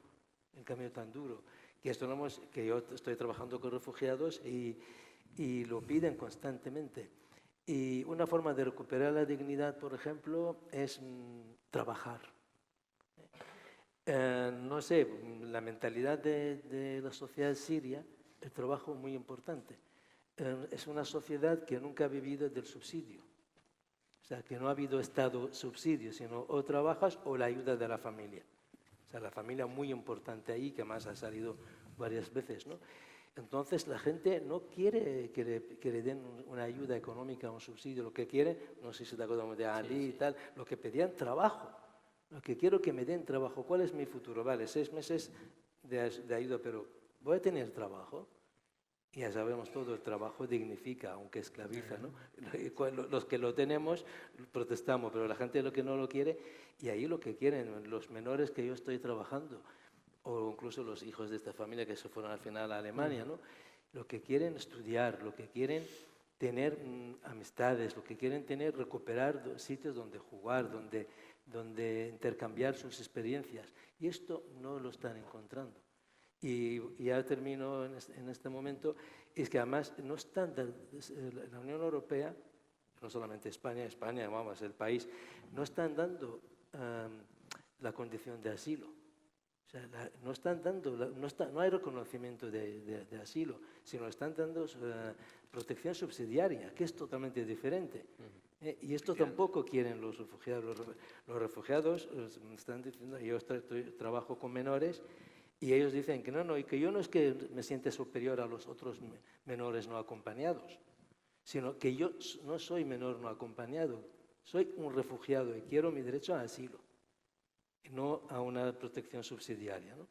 tan duro. Que yo estoy trabajando con refugiados y lo piden constantemente. Y una forma de recuperar la dignidad, por ejemplo, es trabajar. No sé, la mentalidad de la sociedad siria, el trabajo es muy importante. Es una sociedad que nunca ha vivido del subsidio. O sea, que no ha habido Estado subsidio, sino o trabajas o la ayuda de la familia. O sea, la familia muy importante ahí, que más ha salido varias veces, ¿no? Entonces, la gente no quiere que le den una ayuda económica, un subsidio. Lo que quiere, no sé si te acuerdas de Ali y tal, lo que pedían trabajo. Lo que quiero que me den trabajo. ¿Cuál es mi futuro? Vale, 6 meses de ayuda, pero ¿voy a tener trabajo? Y ya sabemos todo, el trabajo dignifica, aunque esclaviza, ¿no? Los que lo tenemos protestamos, pero la gente lo que no lo quiere, y ahí lo que quieren, los menores que yo estoy trabajando, o incluso los hijos de esta familia que se fueron al final a Alemania, ¿no? Lo que quieren estudiar, lo que quieren tener amistades, lo que quieren recuperar sitios donde jugar, donde intercambiar sus experiencias. Y esto no lo están encontrando. Y ya termino en este momento, es que además no están, la Unión Europea, no solamente España, vamos, el país, no están dando la condición de asilo. O sea, no están dando, no hay reconocimiento de asilo, sino están dando protección subsidiaria, que es totalmente diferente. Y esto tampoco quieren los refugiados. Los refugiados están diciendo, yo trabajo con menores, y ellos dicen que no, y que yo no es que me siente superior a los otros menores no acompañados, sino que yo no soy menor no acompañado, soy un refugiado y quiero mi derecho a asilo, y no a una protección subsidiaria, ¿no?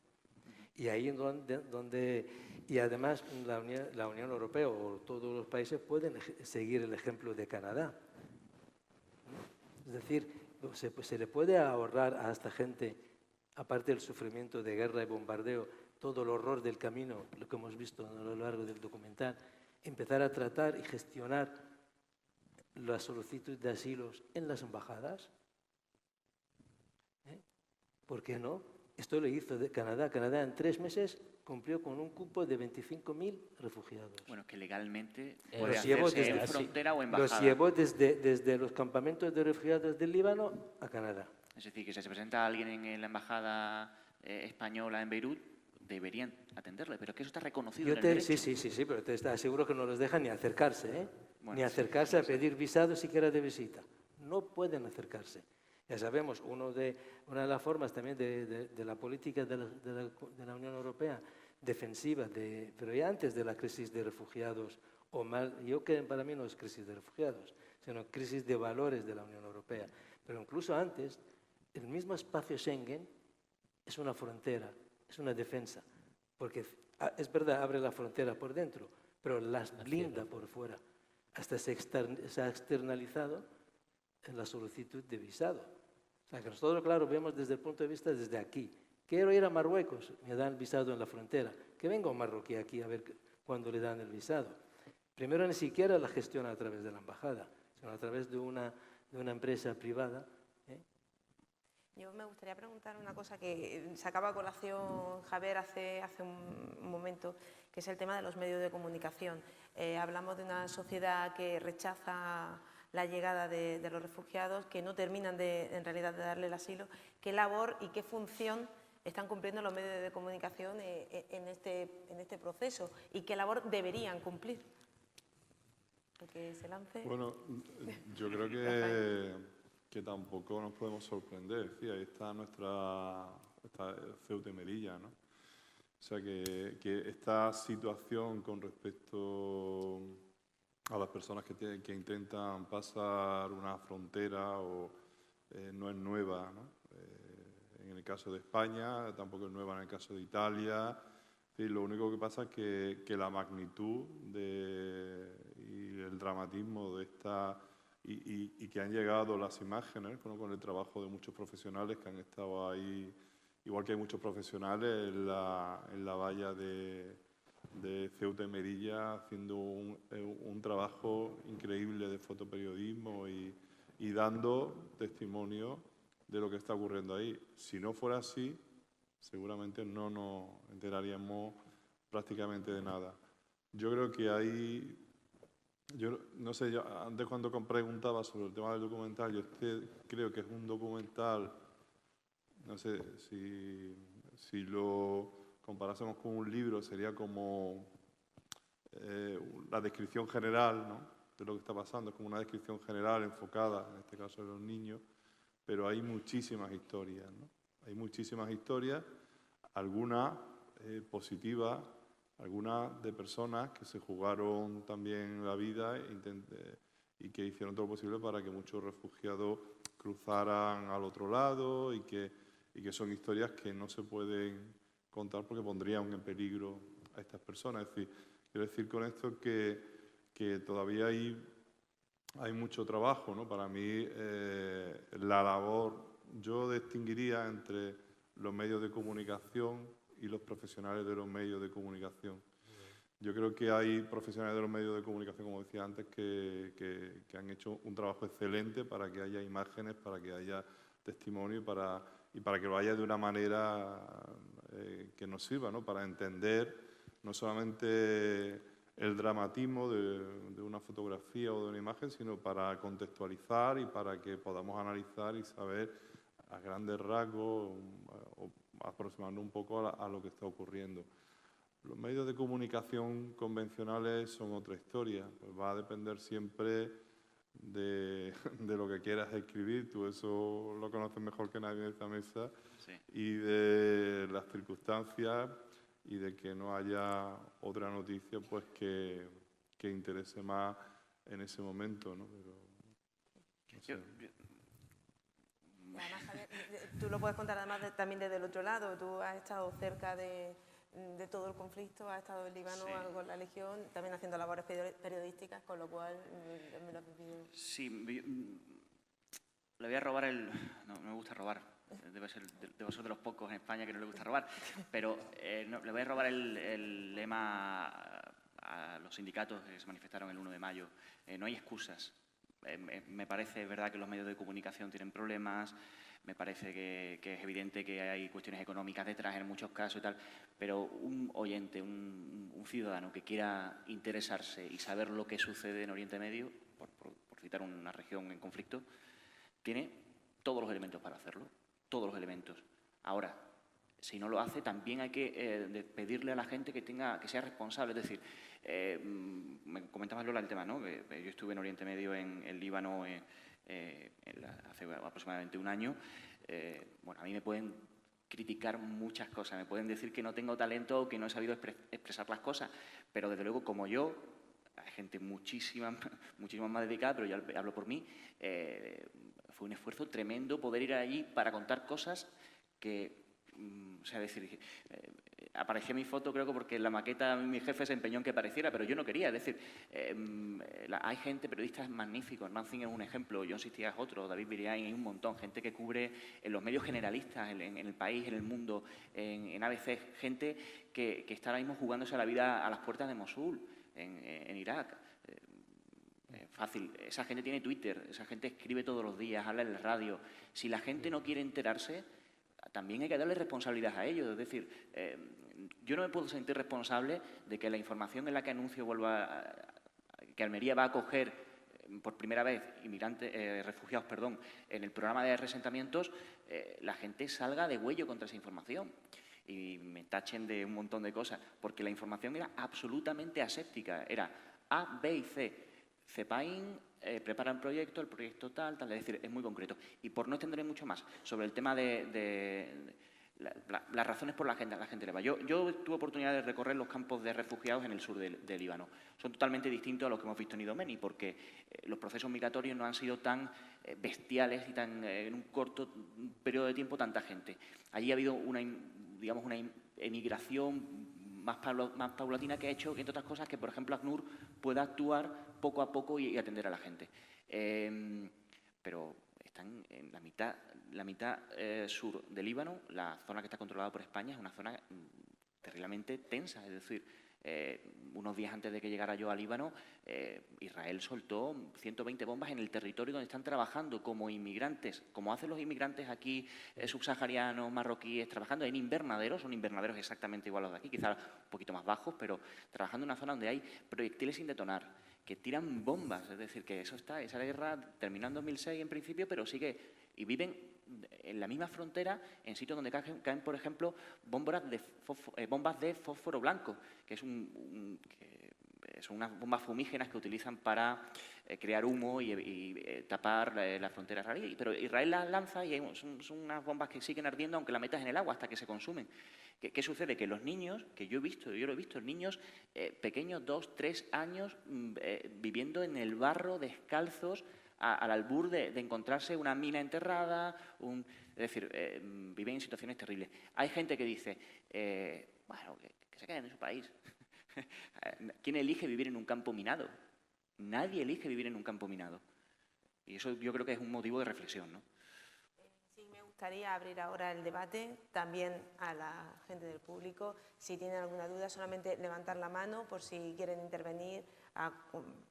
Y ahí donde y además la Unión Europea o todos los países pueden seguir el ejemplo de Canadá, ¿no? Es decir, se le puede ahorrar a esta gente, aparte del sufrimiento de guerra y bombardeo, todo el horror del camino, lo que hemos visto a lo largo del documental, empezar a tratar y gestionar la solicitud de asilos en las embajadas. ¿Por qué no? Esto lo hizo Canadá. Canadá en 3 meses cumplió con un cupo de 25.000 refugiados. Bueno, que legalmente puede hacerse en frontera o embajada. Los llevó desde los campamentos de refugiados del Líbano a Canadá. Es decir, que si se presenta alguien en la embajada española en Beirut, deberían atenderle, pero es que eso está reconocido en el derecho. Sí, pero te aseguro que no les dejan ni acercarse, ¿eh? Bueno, ni acercarse a pedir visado siquiera de visita. No pueden acercarse. Ya sabemos, una de las formas también de la política de la Unión Europea defensiva, pero ya antes de la crisis de refugiados, para mí no es crisis de refugiados, sino crisis de valores de la Unión Europea. Pero incluso antes, el mismo espacio Schengen es una frontera, es una defensa, porque es verdad, abre la frontera por dentro, pero las blinda por fuera. Hasta se ha externalizado en la solicitud de visado. O sea, que nosotros, claro, vemos desde el punto de vista desde aquí. Quiero ir a Marruecos, me dan visado en la frontera. Que venga un marroquí aquí a ver cuándo le dan el visado. Primero, ni siquiera la gestiona a través de la embajada, sino a través de una empresa privada. Yo me gustaría preguntar una cosa que sacaba a colación Javier hace un momento, que es el tema de los medios de comunicación. Hablamos de una sociedad que rechaza la llegada de los refugiados, que no terminan en realidad de darle el asilo. ¿Qué labor y qué función están cumpliendo los medios de comunicación en este proceso? ¿Y qué labor deberían cumplir? El que se lance. Bueno, yo creo que tampoco nos podemos sorprender. Es decir, ahí está está Ceuta y Melilla, ¿no? O sea, que esta situación con respecto a las personas que intentan pasar una frontera no es nueva, ¿no? En el caso de España, tampoco es nueva en el caso de Italia. Sí, lo único que pasa es que la magnitud y el dramatismo de esta... Y que han llegado las imágenes, ¿no? Con el trabajo de muchos profesionales que han estado ahí, igual que hay muchos profesionales en la valla de Ceuta y Melilla haciendo un trabajo increíble de fotoperiodismo y dando testimonio de lo que está ocurriendo ahí. Si no fuera así, seguramente no nos enteraríamos prácticamente de nada. Yo creo que hay... Yo no sé, antes cuando preguntaba sobre el tema del documental, yo creo que es un documental, no sé, si lo comparásemos con un libro, sería como la descripción general, ¿no?, de lo que está pasando. Es como una descripción general enfocada, en este caso de los niños, pero hay muchísimas historias, ¿no? Hay muchísimas historias, algunas positivas, algunas de personas que se jugaron también la vida y que hicieron todo lo posible para que muchos refugiados cruzaran al otro lado y que son historias que no se pueden contar porque pondrían en peligro a estas personas. Es decir, quiero decir con esto que todavía hay mucho trabajo, ¿no? Para mí la labor, yo distinguiría entre los medios de comunicación y los profesionales de los medios de comunicación. Yo creo que hay profesionales de los medios de comunicación, como decía antes, que han hecho un trabajo excelente para que haya imágenes, para que haya testimonio y para que lo haya de una manera que nos sirva, ¿no?, para entender no solamente el dramatismo de una fotografía o de una imagen, sino para contextualizar y para que podamos analizar y saber a grandes rasgos o aproximarnos un poco a lo que está ocurriendo. Los medios de comunicación convencionales son otra historia, pues va a depender siempre de lo que quieras escribir, tú eso lo conoces mejor que nadie en esta mesa, sí, y de las circunstancias y de que no haya otra noticia pues que interese más en ese momento, ¿no? Pero, no sé. Además, Javier, tú lo puedes contar además también desde el otro lado. Tú has estado cerca de todo el conflicto, has estado en Líbano, sí, con la Legión, también haciendo labores periodísticas, con lo cual me lo has vivido. Sí, le voy a robar no me gusta robar, debo ser de los pocos en España que no le gusta robar, pero le voy a robar el lema a los sindicatos que se manifestaron el 1 de mayo. No hay excusas. Me parece, es verdad, que los medios de comunicación tienen problemas, me parece que es evidente que hay cuestiones económicas detrás en muchos casos y tal, pero un oyente, un ciudadano que quiera interesarse y saber lo que sucede en Oriente Medio, por citar una región en conflicto, tiene todos los elementos para hacerlo, todos los elementos. Ahora, si no lo hace, también hay que pedirle a la gente que sea responsable. Es decir, me comentabas, Lola, el tema, ¿no? Yo estuve en Oriente Medio, en el Líbano, hace aproximadamente un año. Bueno, a mí me pueden criticar muchas cosas, me pueden decir que no tengo talento o que no he sabido expresar las cosas, pero desde luego, como yo, hay gente muchísima más dedicada, pero yo hablo por mí, fue un esfuerzo tremendo poder ir allí para contar cosas que... O sea, decir, apareció mi foto, creo que porque en la maqueta mi jefe se empeñó en que apareciera, pero yo no quería. Es decir, hay gente, periodistas magníficos, Hernán Zing es un ejemplo, John Sistia es otro, David Viriain, hay un montón, gente que cubre en los medios generalistas, en el país, en el mundo, en ABC, gente que está ahora mismo jugándose la vida a las puertas de Mosul, en Irak. Fácil, esa gente tiene Twitter, esa gente escribe todos los días, habla en la radio. Si la gente no quiere enterarse, también hay que darle responsabilidad a ellos. Es decir, yo no me puedo sentir responsable de que la información en la que anuncio que Almería va a acoger por primera vez refugiados, en el programa de reasentamientos, la gente salga de huello contra esa información y me tachen de un montón de cosas, porque la información era absolutamente aséptica, era A, B y C. CEPAIN prepara el proyecto tal, es decir, es muy concreto. Y por no extenderme mucho más sobre el tema de las razones por las que la gente le va. Yo tuve oportunidad de recorrer los campos de refugiados en el sur del Líbano. Son totalmente distintos a los que hemos visto en Idomeni, porque los procesos migratorios no han sido tan bestiales y en un corto periodo de tiempo tanta gente. Allí ha habido una emigración más paulatina que ha hecho, entre otras cosas, que, por ejemplo, ACNUR pueda actuar poco a poco y atender a la gente. Pero están en la mitad sur del Líbano, la zona que está controlada por España es una zona terriblemente tensa. Es decir, unos días antes de que llegara yo al Líbano, Israel soltó 120 bombas en el territorio donde están trabajando como inmigrantes, como hacen los inmigrantes aquí, subsaharianos, marroquíes, trabajando en invernaderos, son invernaderos exactamente igual a los de aquí, quizás un poquito más bajos, pero trabajando en una zona donde hay proyectiles sin detonar, que tiran bombas. Es decir, que esa guerra terminó en 2006 en principio, pero sigue, y viven en la misma frontera, en sitios donde caen, por ejemplo, bombas de fósforo blanco, que son unas bombas fumígenas que utilizan para crear humo y tapar la frontera israelí. Pero Israel las lanza y son unas bombas que siguen ardiendo aunque la metas en el agua hasta que se consumen. ¿Qué sucede? Que los niños, que yo lo he visto, niños pequeños, 2, 3 años, viviendo en el barro, descalzos, al albur de encontrarse una mina enterrada, es decir, viven en situaciones terribles. Hay gente que dice, bueno, que se queden en su país. ¿Quién elige vivir en un campo minado? Nadie elige vivir en un campo minado. Y eso yo creo que es un motivo de reflexión, ¿no? Sí, me gustaría abrir ahora el debate también a la gente del público. Si tienen alguna duda, solamente levantar la mano por si quieren intervenir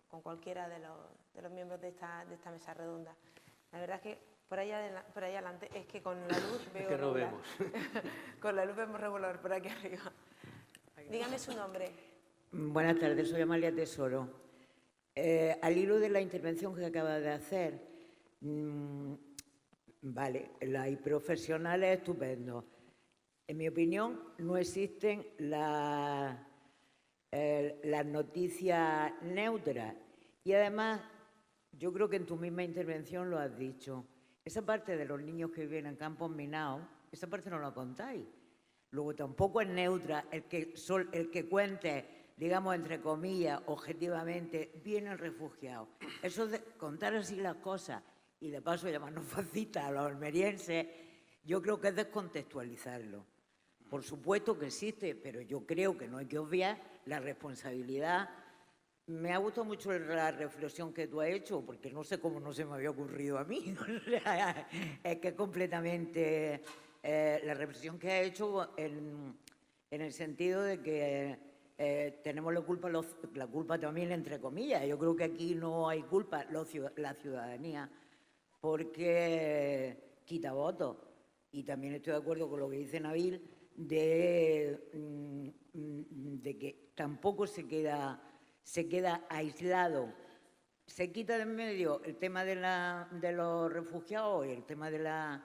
con cualquiera de los miembros de esta mesa redonda. La verdad es que por ahí adelante es que con la luz veo que no vemos. Con la luz vemos regular por aquí arriba. Dígame su nombre. Buenas tardes, soy Amalia Tesoro. Al hilo de la intervención que acaba de hacer, vale, hay profesionales estupendos. En mi opinión, no existen las noticias neutras. Y además, yo creo que en tu misma intervención lo has dicho, esa parte de los niños que viven en campos minados, esa parte no la contáis. Luego tampoco es neutra el que cuente, digamos, entre comillas, objetivamente, vienen refugiados. Eso de contar así las cosas y de paso llamarnos fascistas a los almerienses, yo creo que es descontextualizarlo. Por supuesto que existe, pero yo creo que no hay que obviar la responsabilidad. Me ha gustado mucho la reflexión que tú has hecho, porque no sé cómo no se me había ocurrido a mí. Es que completamente... la reflexión que ha hecho en el sentido de que tenemos la culpa también entre comillas. Yo creo que aquí no hay culpa, la ciudadanía, porque quita votos. Y también estoy de acuerdo con lo que dice Nabil de que tampoco se queda aislado se quita de en medio el tema de los refugiados y el tema de la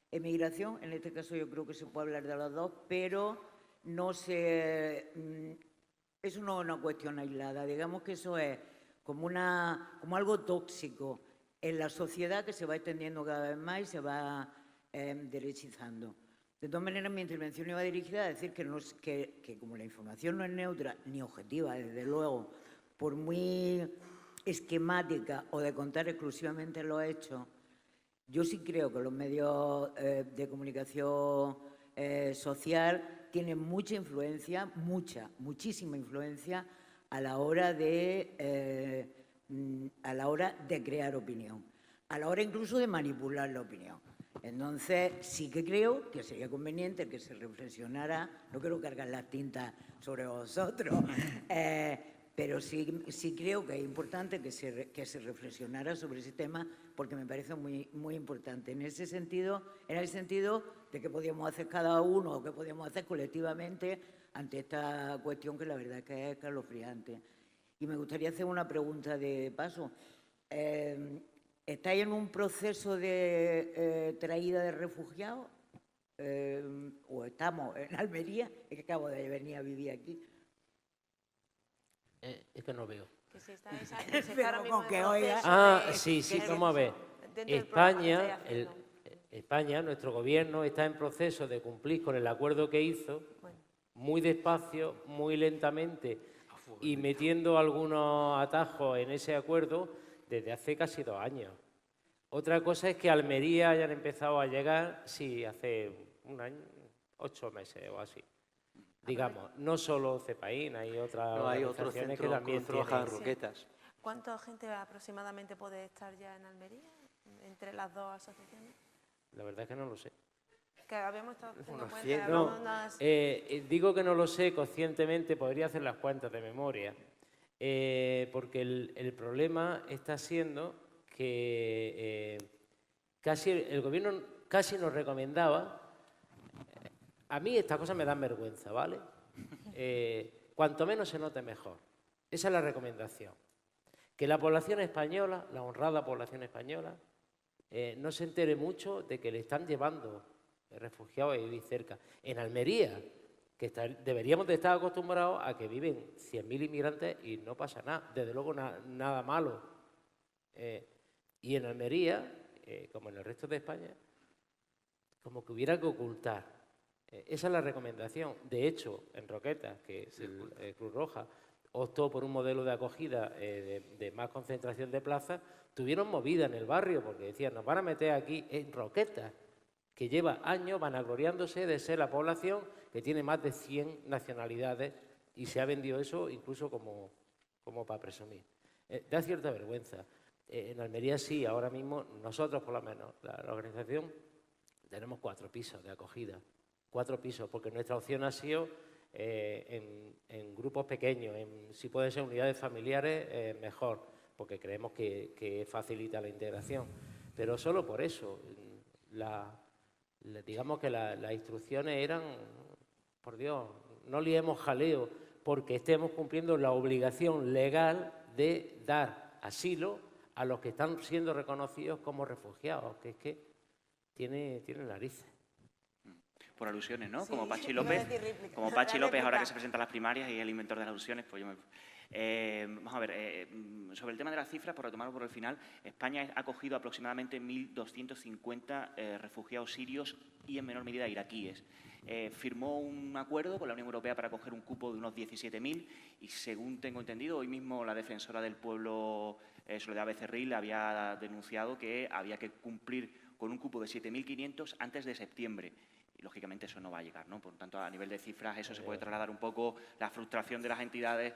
emigración. En este caso yo creo que se puede hablar de los dos, pero no eso no es una cuestión aislada. Digamos que eso es como algo tóxico en la sociedad que se va extendiendo cada vez más y se va derechizando. De todas maneras, mi intervención iba dirigida a decir que como la información no es neutra ni objetiva, desde luego, por muy esquemática o de contar exclusivamente los hechos, yo sí creo que los medios de comunicación social tienen mucha influencia, muchísima influencia a la hora de crear opinión, a la hora incluso de manipular la opinión. Entonces, sí que creo que sería conveniente que se reflexionara, no quiero cargar las tintas sobre vosotros, pero sí creo que es importante que se reflexionara sobre ese tema porque me parece muy, muy importante. En el sentido de qué podíamos hacer cada uno o qué podíamos hacer colectivamente ante esta cuestión que la verdad que es escalofriante. Y me gustaría hacer una pregunta de paso. ¿Estáis en un proceso de traída de refugiados? ¿O estamos en Almería? Es que acabo de venir a vivir aquí. Es que no veo. Que si está ahora mismo en Sí, vamos a ver. España, nuestro gobierno, está en proceso de cumplir con el acuerdo que hizo, muy despacio, muy lentamente, y metiendo algunos atajos en ese acuerdo desde hace casi 2 años. Otra cosa es que a Almería hayan empezado a llegar, sí, hace 1 año, 8 meses o así. Digamos, no solo CEPAIN, hay otras organizaciones que también trabajan Roquetas. ¿Cuánta gente aproximadamente puede estar ya en Almería, entre las dos asociaciones? La verdad es que no lo sé. Que habíamos estado haciendo cuentas. Digo que no lo sé conscientemente, podría hacer las cuentas de memoria, porque el problema está siendo que el gobierno casi nos recomendaba. A mí estas cosas me dan vergüenza, ¿vale? Cuanto menos se note mejor. Esa es la recomendación. Que la población española, la honrada población española, no se entere mucho de que le están llevando refugiados a vivir cerca. En Almería, que deberíamos de estar acostumbrados a que viven 100.000 inmigrantes y no pasa nada, desde luego nada malo. Y en Almería, como en el resto de España, como que hubiera que ocultar. Esa es la recomendación. De hecho, en Roquetas, que es el Cruz Roja, optó por un modelo de acogida de más concentración de plazas, tuvieron movida en el barrio porque decían, nos van a meter aquí en Roquetas, que lleva años vanagloriándose de ser la población que tiene más de 100 nacionalidades y se ha vendido eso incluso como para presumir. Da cierta vergüenza. En Almería sí, ahora mismo nosotros por lo menos, la organización, tenemos 4 pisos de acogida. 4 pisos, porque nuestra opción ha sido en grupos pequeños, si pueden ser unidades familiares, mejor, porque creemos que facilita la integración. Pero solo por eso, digamos que las instrucciones eran, por Dios, no liemos jaleo, porque estemos cumpliendo la obligación legal de dar asilo a los que están siendo reconocidos como refugiados, que es que tiene narices. Por alusiones, ¿no? Sí, como Pachi López, ahora que se presentan las primarias y es el inventor de las alusiones, pues yo vamos a ver, sobre el tema de las cifras, por retomarlo por el final, España ha acogido aproximadamente 1.250 refugiados sirios y en menor medida iraquíes. Firmó un acuerdo con la Unión Europea para acoger un cupo de unos 17.000 y, según tengo entendido, hoy mismo la defensora del pueblo, Soledad Becerril, había denunciado que había que cumplir con un cupo de 7.500 antes de septiembre. Y, lógicamente, eso no va a llegar, ¿no? Por lo tanto, a nivel de cifras, eso se puede trasladar un poco la frustración de las entidades,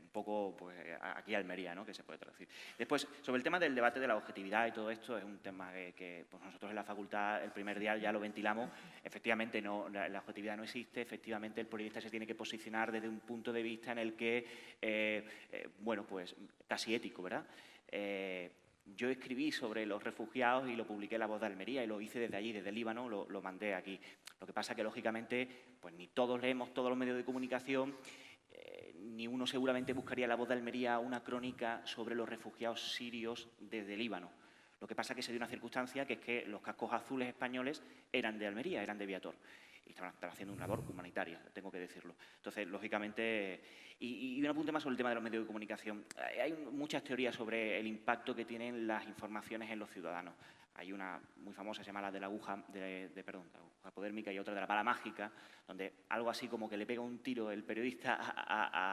un poco pues, aquí a Almería, ¿no? Que se puede traducir. Después, sobre el tema del debate de la objetividad y todo esto, es un tema que pues nosotros en la facultad, el primer día ya lo ventilamos. Efectivamente, no, la objetividad no existe. Efectivamente, el periodista se tiene que posicionar desde un punto de vista en el que, bueno, pues casi ético, ¿verdad? Yo escribí sobre los refugiados y lo publiqué en La Voz de Almería y lo hice desde allí, desde el Líbano, lo mandé aquí. Lo que pasa es que, lógicamente, pues ni todos leemos todos los medios de comunicación, ni uno seguramente buscaría La Voz de Almería una crónica sobre los refugiados sirios desde Líbano. Lo que pasa es que se dio una circunstancia que es que los cascos azules españoles eran de Almería, eran de Viator. Y estaban haciendo una labor humanitaria, tengo que decirlo. Entonces, lógicamente, y un apunte más sobre el tema de los medios de comunicación. Hay muchas teorías sobre el impacto que tienen las informaciones en los ciudadanos. Hay una muy famosa, se llama la de la aguja, perdón, la aguja podérmica, y otra de la bala mágica, donde algo así como que le pega un tiro el periodista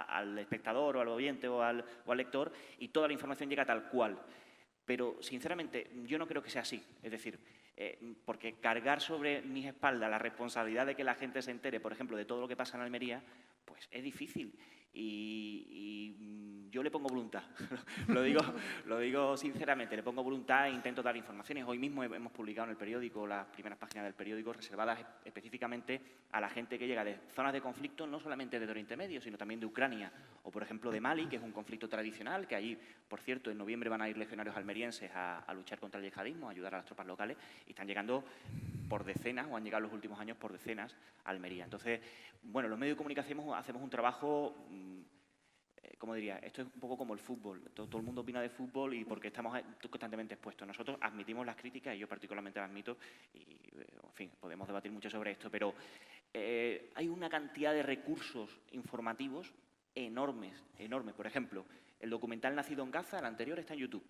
al espectador o al oyente o al lector, y toda la información llega tal cual. Pero, sinceramente, yo no creo que sea así. Es decir, porque cargar sobre mis espaldas la responsabilidad de que la gente se entere, por ejemplo, de todo lo que pasa en Almería, pues es difícil. Y yo le pongo voluntad. lo digo sinceramente, le pongo voluntad e intento dar informaciones. Hoy mismo hemos publicado en el periódico las primeras páginas del periódico reservadas específicamente a la gente que llega de zonas de conflicto, no solamente de Oriente Medio, sino también de Ucrania o, por ejemplo, de Mali, que es un conflicto tradicional, que allí, por cierto, en noviembre van a ir legionarios almerienses a luchar contra el yihadismo, a ayudar a las tropas locales, y están llegando por decenas, o han llegado en los últimos años por decenas, a Almería. Entonces, bueno, los medios de comunicación hacemos un trabajo, ¿cómo diría? Esto es un poco como el fútbol. Todo el mundo opina de fútbol y porque estamos constantemente expuestos. Nosotros admitimos las críticas, y yo particularmente las admito, y, en fin, podemos debatir mucho sobre esto, pero hay una cantidad de recursos informativos enormes. Por ejemplo, el documental Nacido en Gaza, el anterior, está en YouTube.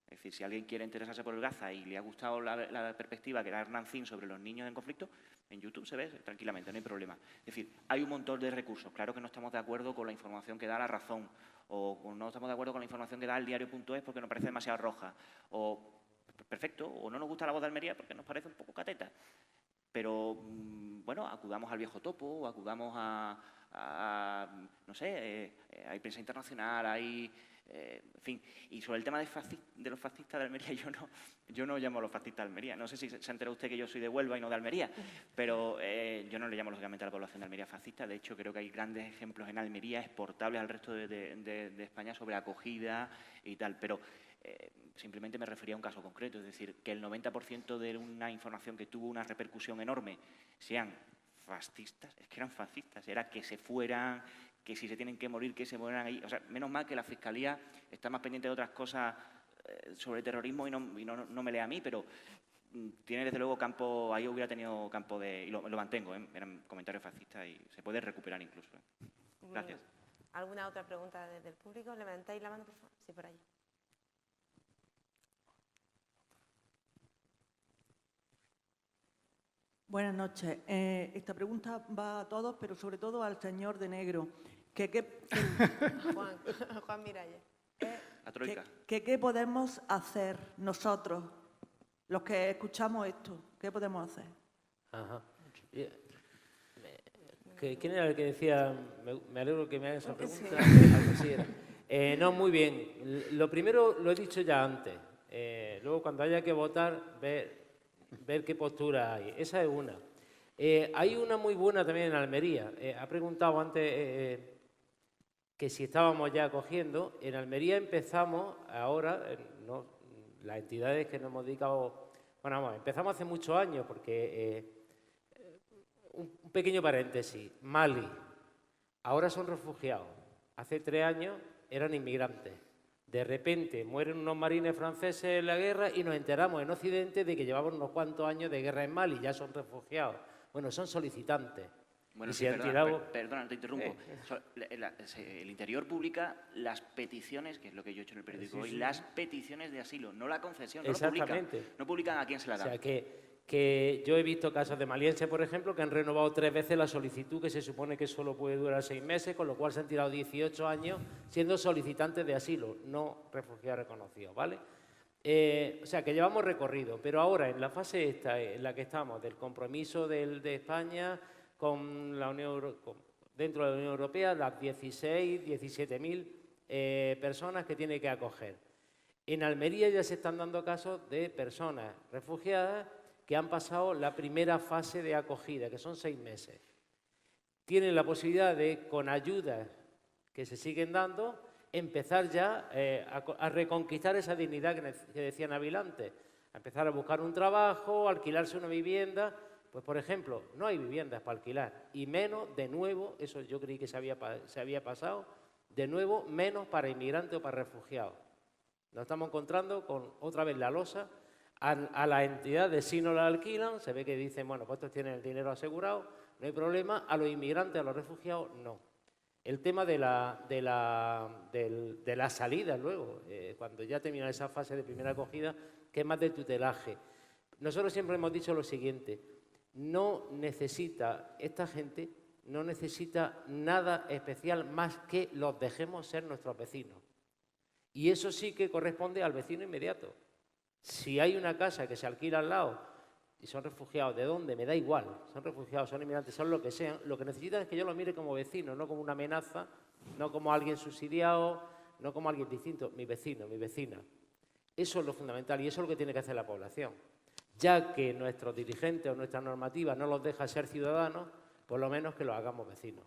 Es decir, si alguien quiere interesarse por el Gaza y le ha gustado la perspectiva que da Hernán Zin sobre los niños en conflicto, en YouTube se ve tranquilamente, no hay problema. Es decir, hay un montón de recursos. Claro que no estamos de acuerdo con la información que da La Razón, o no estamos de acuerdo con la información que da el diario.es porque nos parece demasiado roja, o perfecto, o no nos gusta La Voz de Almería porque nos parece un poco cateta. Pero, bueno, acudamos al viejo topo, o acudamos no sé, hay prensa internacional, hay... en fin, y sobre el tema de los fascistas de Almería, yo no llamo a los fascistas de Almería. No sé si se ha enterado usted que yo soy de Huelva y no de Almería, pero yo no le llamo lógicamente a la población de Almería fascista. De hecho, creo que hay grandes ejemplos en Almería exportables al resto de España sobre acogida y tal, pero simplemente me refería a un caso concreto. Es decir, que el 90% de una información que tuvo una repercusión enorme sean fascistas, es que eran fascistas, era que se fueran, que si se tienen que morir, que se mueran ahí. O sea, menos mal que la Fiscalía está más pendiente de otras cosas sobre terrorismo y no me lee a mí, pero tiene desde luego campo, ahí hubiera tenido campo de... Y lo mantengo, eran comentarios fascistas y se puede recuperar incluso. Gracias. ¿Alguna otra pregunta desde el público? Levantáis la mano, por favor. Sí, por ahí. Buenas noches. Esta pregunta va a todos, pero sobre todo al señor de negro. Juan Miralles. La troika. ¿Qué podemos hacer nosotros, los que escuchamos esto? ¿Qué podemos hacer? Ajá. ¿Quién era el que decía, me alegro que me hagan esa pregunta? Sí. Algo así era. No, muy bien. Lo primero lo he dicho ya antes. Luego, cuando haya que votar, ver qué postura hay. Esa es una. Hay una muy buena también en Almería. Ha preguntado antes que si estábamos ya acogiendo. En Almería empezamos ahora, las entidades que nos hemos dedicado... Bueno, vamos, empezamos hace muchos años porque... un pequeño paréntesis. Mali, ahora son refugiados. Hace 3 años eran inmigrantes. De repente mueren unos marines franceses en la guerra y nos enteramos en Occidente de que llevaban unos cuantos años de guerra en Mali, ya son refugiados. Bueno, son solicitantes. Bueno, sí, perdona, te interrumpo. El Interior publica las peticiones, que es lo que yo he hecho en el periódico hoy, las peticiones de asilo, no la concesión, no lo publican. No publican a quién se la da. O sea, que yo he visto casos de malienses, por ejemplo, que han renovado 3 veces la solicitud, que se supone que solo puede durar 6 meses, con lo cual se han tirado 18 años siendo solicitantes de asilo, no refugiados reconocidos, ¿vale? O sea, que llevamos recorrido, pero ahora en la fase esta en la que estamos, del compromiso de España con la dentro de la Unión Europea, las 17.000 personas que tiene que acoger. En Almería ya se están dando casos de personas refugiadas que han pasado la primera fase de acogida, que son 6 meses. Tienen la posibilidad de, con ayudas que se siguen dando, empezar ya a reconquistar esa dignidad que decía Nabil antes, a empezar a buscar un trabajo, alquilarse una vivienda, Pues, por ejemplo, no hay viviendas para alquilar y menos, de nuevo, eso yo creí que se había pasado, de nuevo, menos para inmigrantes o para refugiados. Nos estamos encontrando con otra vez la losa. A las entidades sí no la alquilan, se ve que dicen, bueno, pues estos tienen el dinero asegurado, no hay problema. A los inmigrantes, a los refugiados, no. El tema de la salida luego, cuando ya termina esa fase de primera acogida, que es más de tutelaje. Nosotros siempre hemos dicho lo siguiente, esta gente no necesita nada especial más que los dejemos ser nuestros vecinos. Y eso sí que corresponde al vecino inmediato. Si hay una casa que se alquila al lado y son refugiados, ¿de dónde? Me da igual. Son refugiados, son inmigrantes, son lo que sean. Lo que necesitan es que yo los mire como vecino, no como una amenaza, no como alguien subsidiado, no como alguien distinto. Mi vecino, mi vecina. Eso es lo fundamental y eso es lo que tiene que hacer la población. Ya que nuestros dirigentes o nuestra normativa no los deja ser ciudadanos, por lo menos que los hagamos vecinos.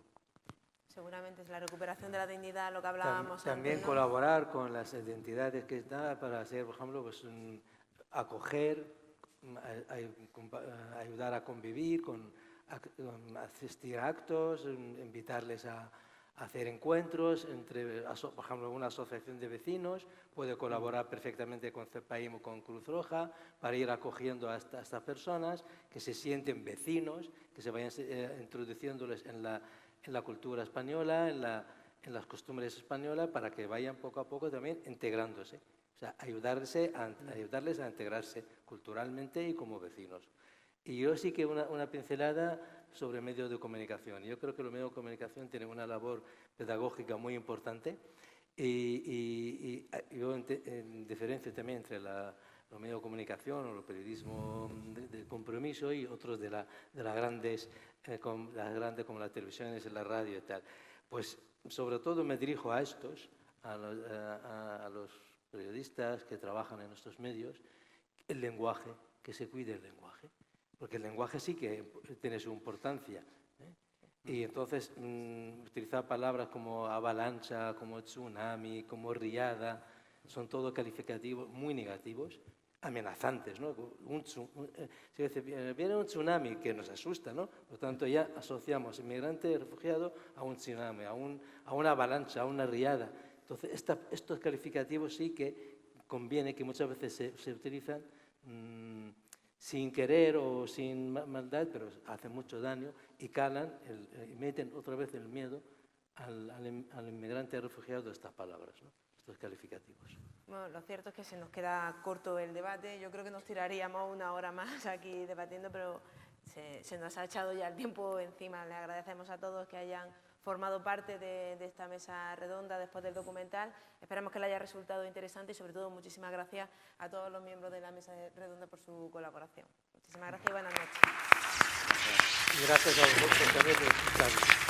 Seguramente es la recuperación de la dignidad, lo que hablábamos También antes, ¿no? colaborar con las entidades que están para hacer, por ejemplo, pues, acoger, ayudar a convivir, asistir a actos, invitarles a hacer encuentros, por ejemplo, una asociación de vecinos puede colaborar perfectamente con CEPAIM o con Cruz Roja para ir acogiendo a estas personas que se sienten vecinos, que se vayan introduciéndoles en la cultura española, en las costumbres españolas, para que vayan poco a poco también integrándose. O sea, ayudarles a integrarse culturalmente y como vecinos. Y yo sí que una pincelada sobre medios de comunicación. Yo creo que los medios de comunicación tienen una labor pedagógica muy importante y yo en diferencia también entre los medios de comunicación o el periodismo de compromiso y otros de las grandes como las televisiones y la radio y tal. Pues sobre todo me dirijo a estos, a los periodistas que trabajan en estos medios, el lenguaje, que se cuide el lenguaje, porque el lenguaje sí que tiene su importancia. Y entonces utilizar palabras como avalancha, como tsunami, como riada, son todos calificativos muy negativos, amenazantes, ¿no? Si dice, viene un tsunami que nos asusta, ¿no? Por lo tanto, ya asociamos inmigrante y refugiado a un tsunami, a una avalancha, a una riada. Entonces, estos calificativos sí que conviene que muchas veces se utilizan sin querer o sin maldad, pero hacen mucho daño y calan y meten otra vez el miedo al inmigrante refugiado de estas palabras, ¿no? Estos calificativos. Bueno, lo cierto es que se nos queda corto el debate. Yo creo que nos tiraríamos una hora más aquí debatiendo, pero se nos ha echado ya el tiempo encima. Les agradecemos a todos que hayan formado parte de esta mesa redonda después del documental. Esperamos que les haya resultado interesante y, sobre todo, muchísimas gracias a todos los miembros de la mesa redonda por su colaboración. Muchísimas gracias y buenas noches. Gracias a vosotros también por escucharnos.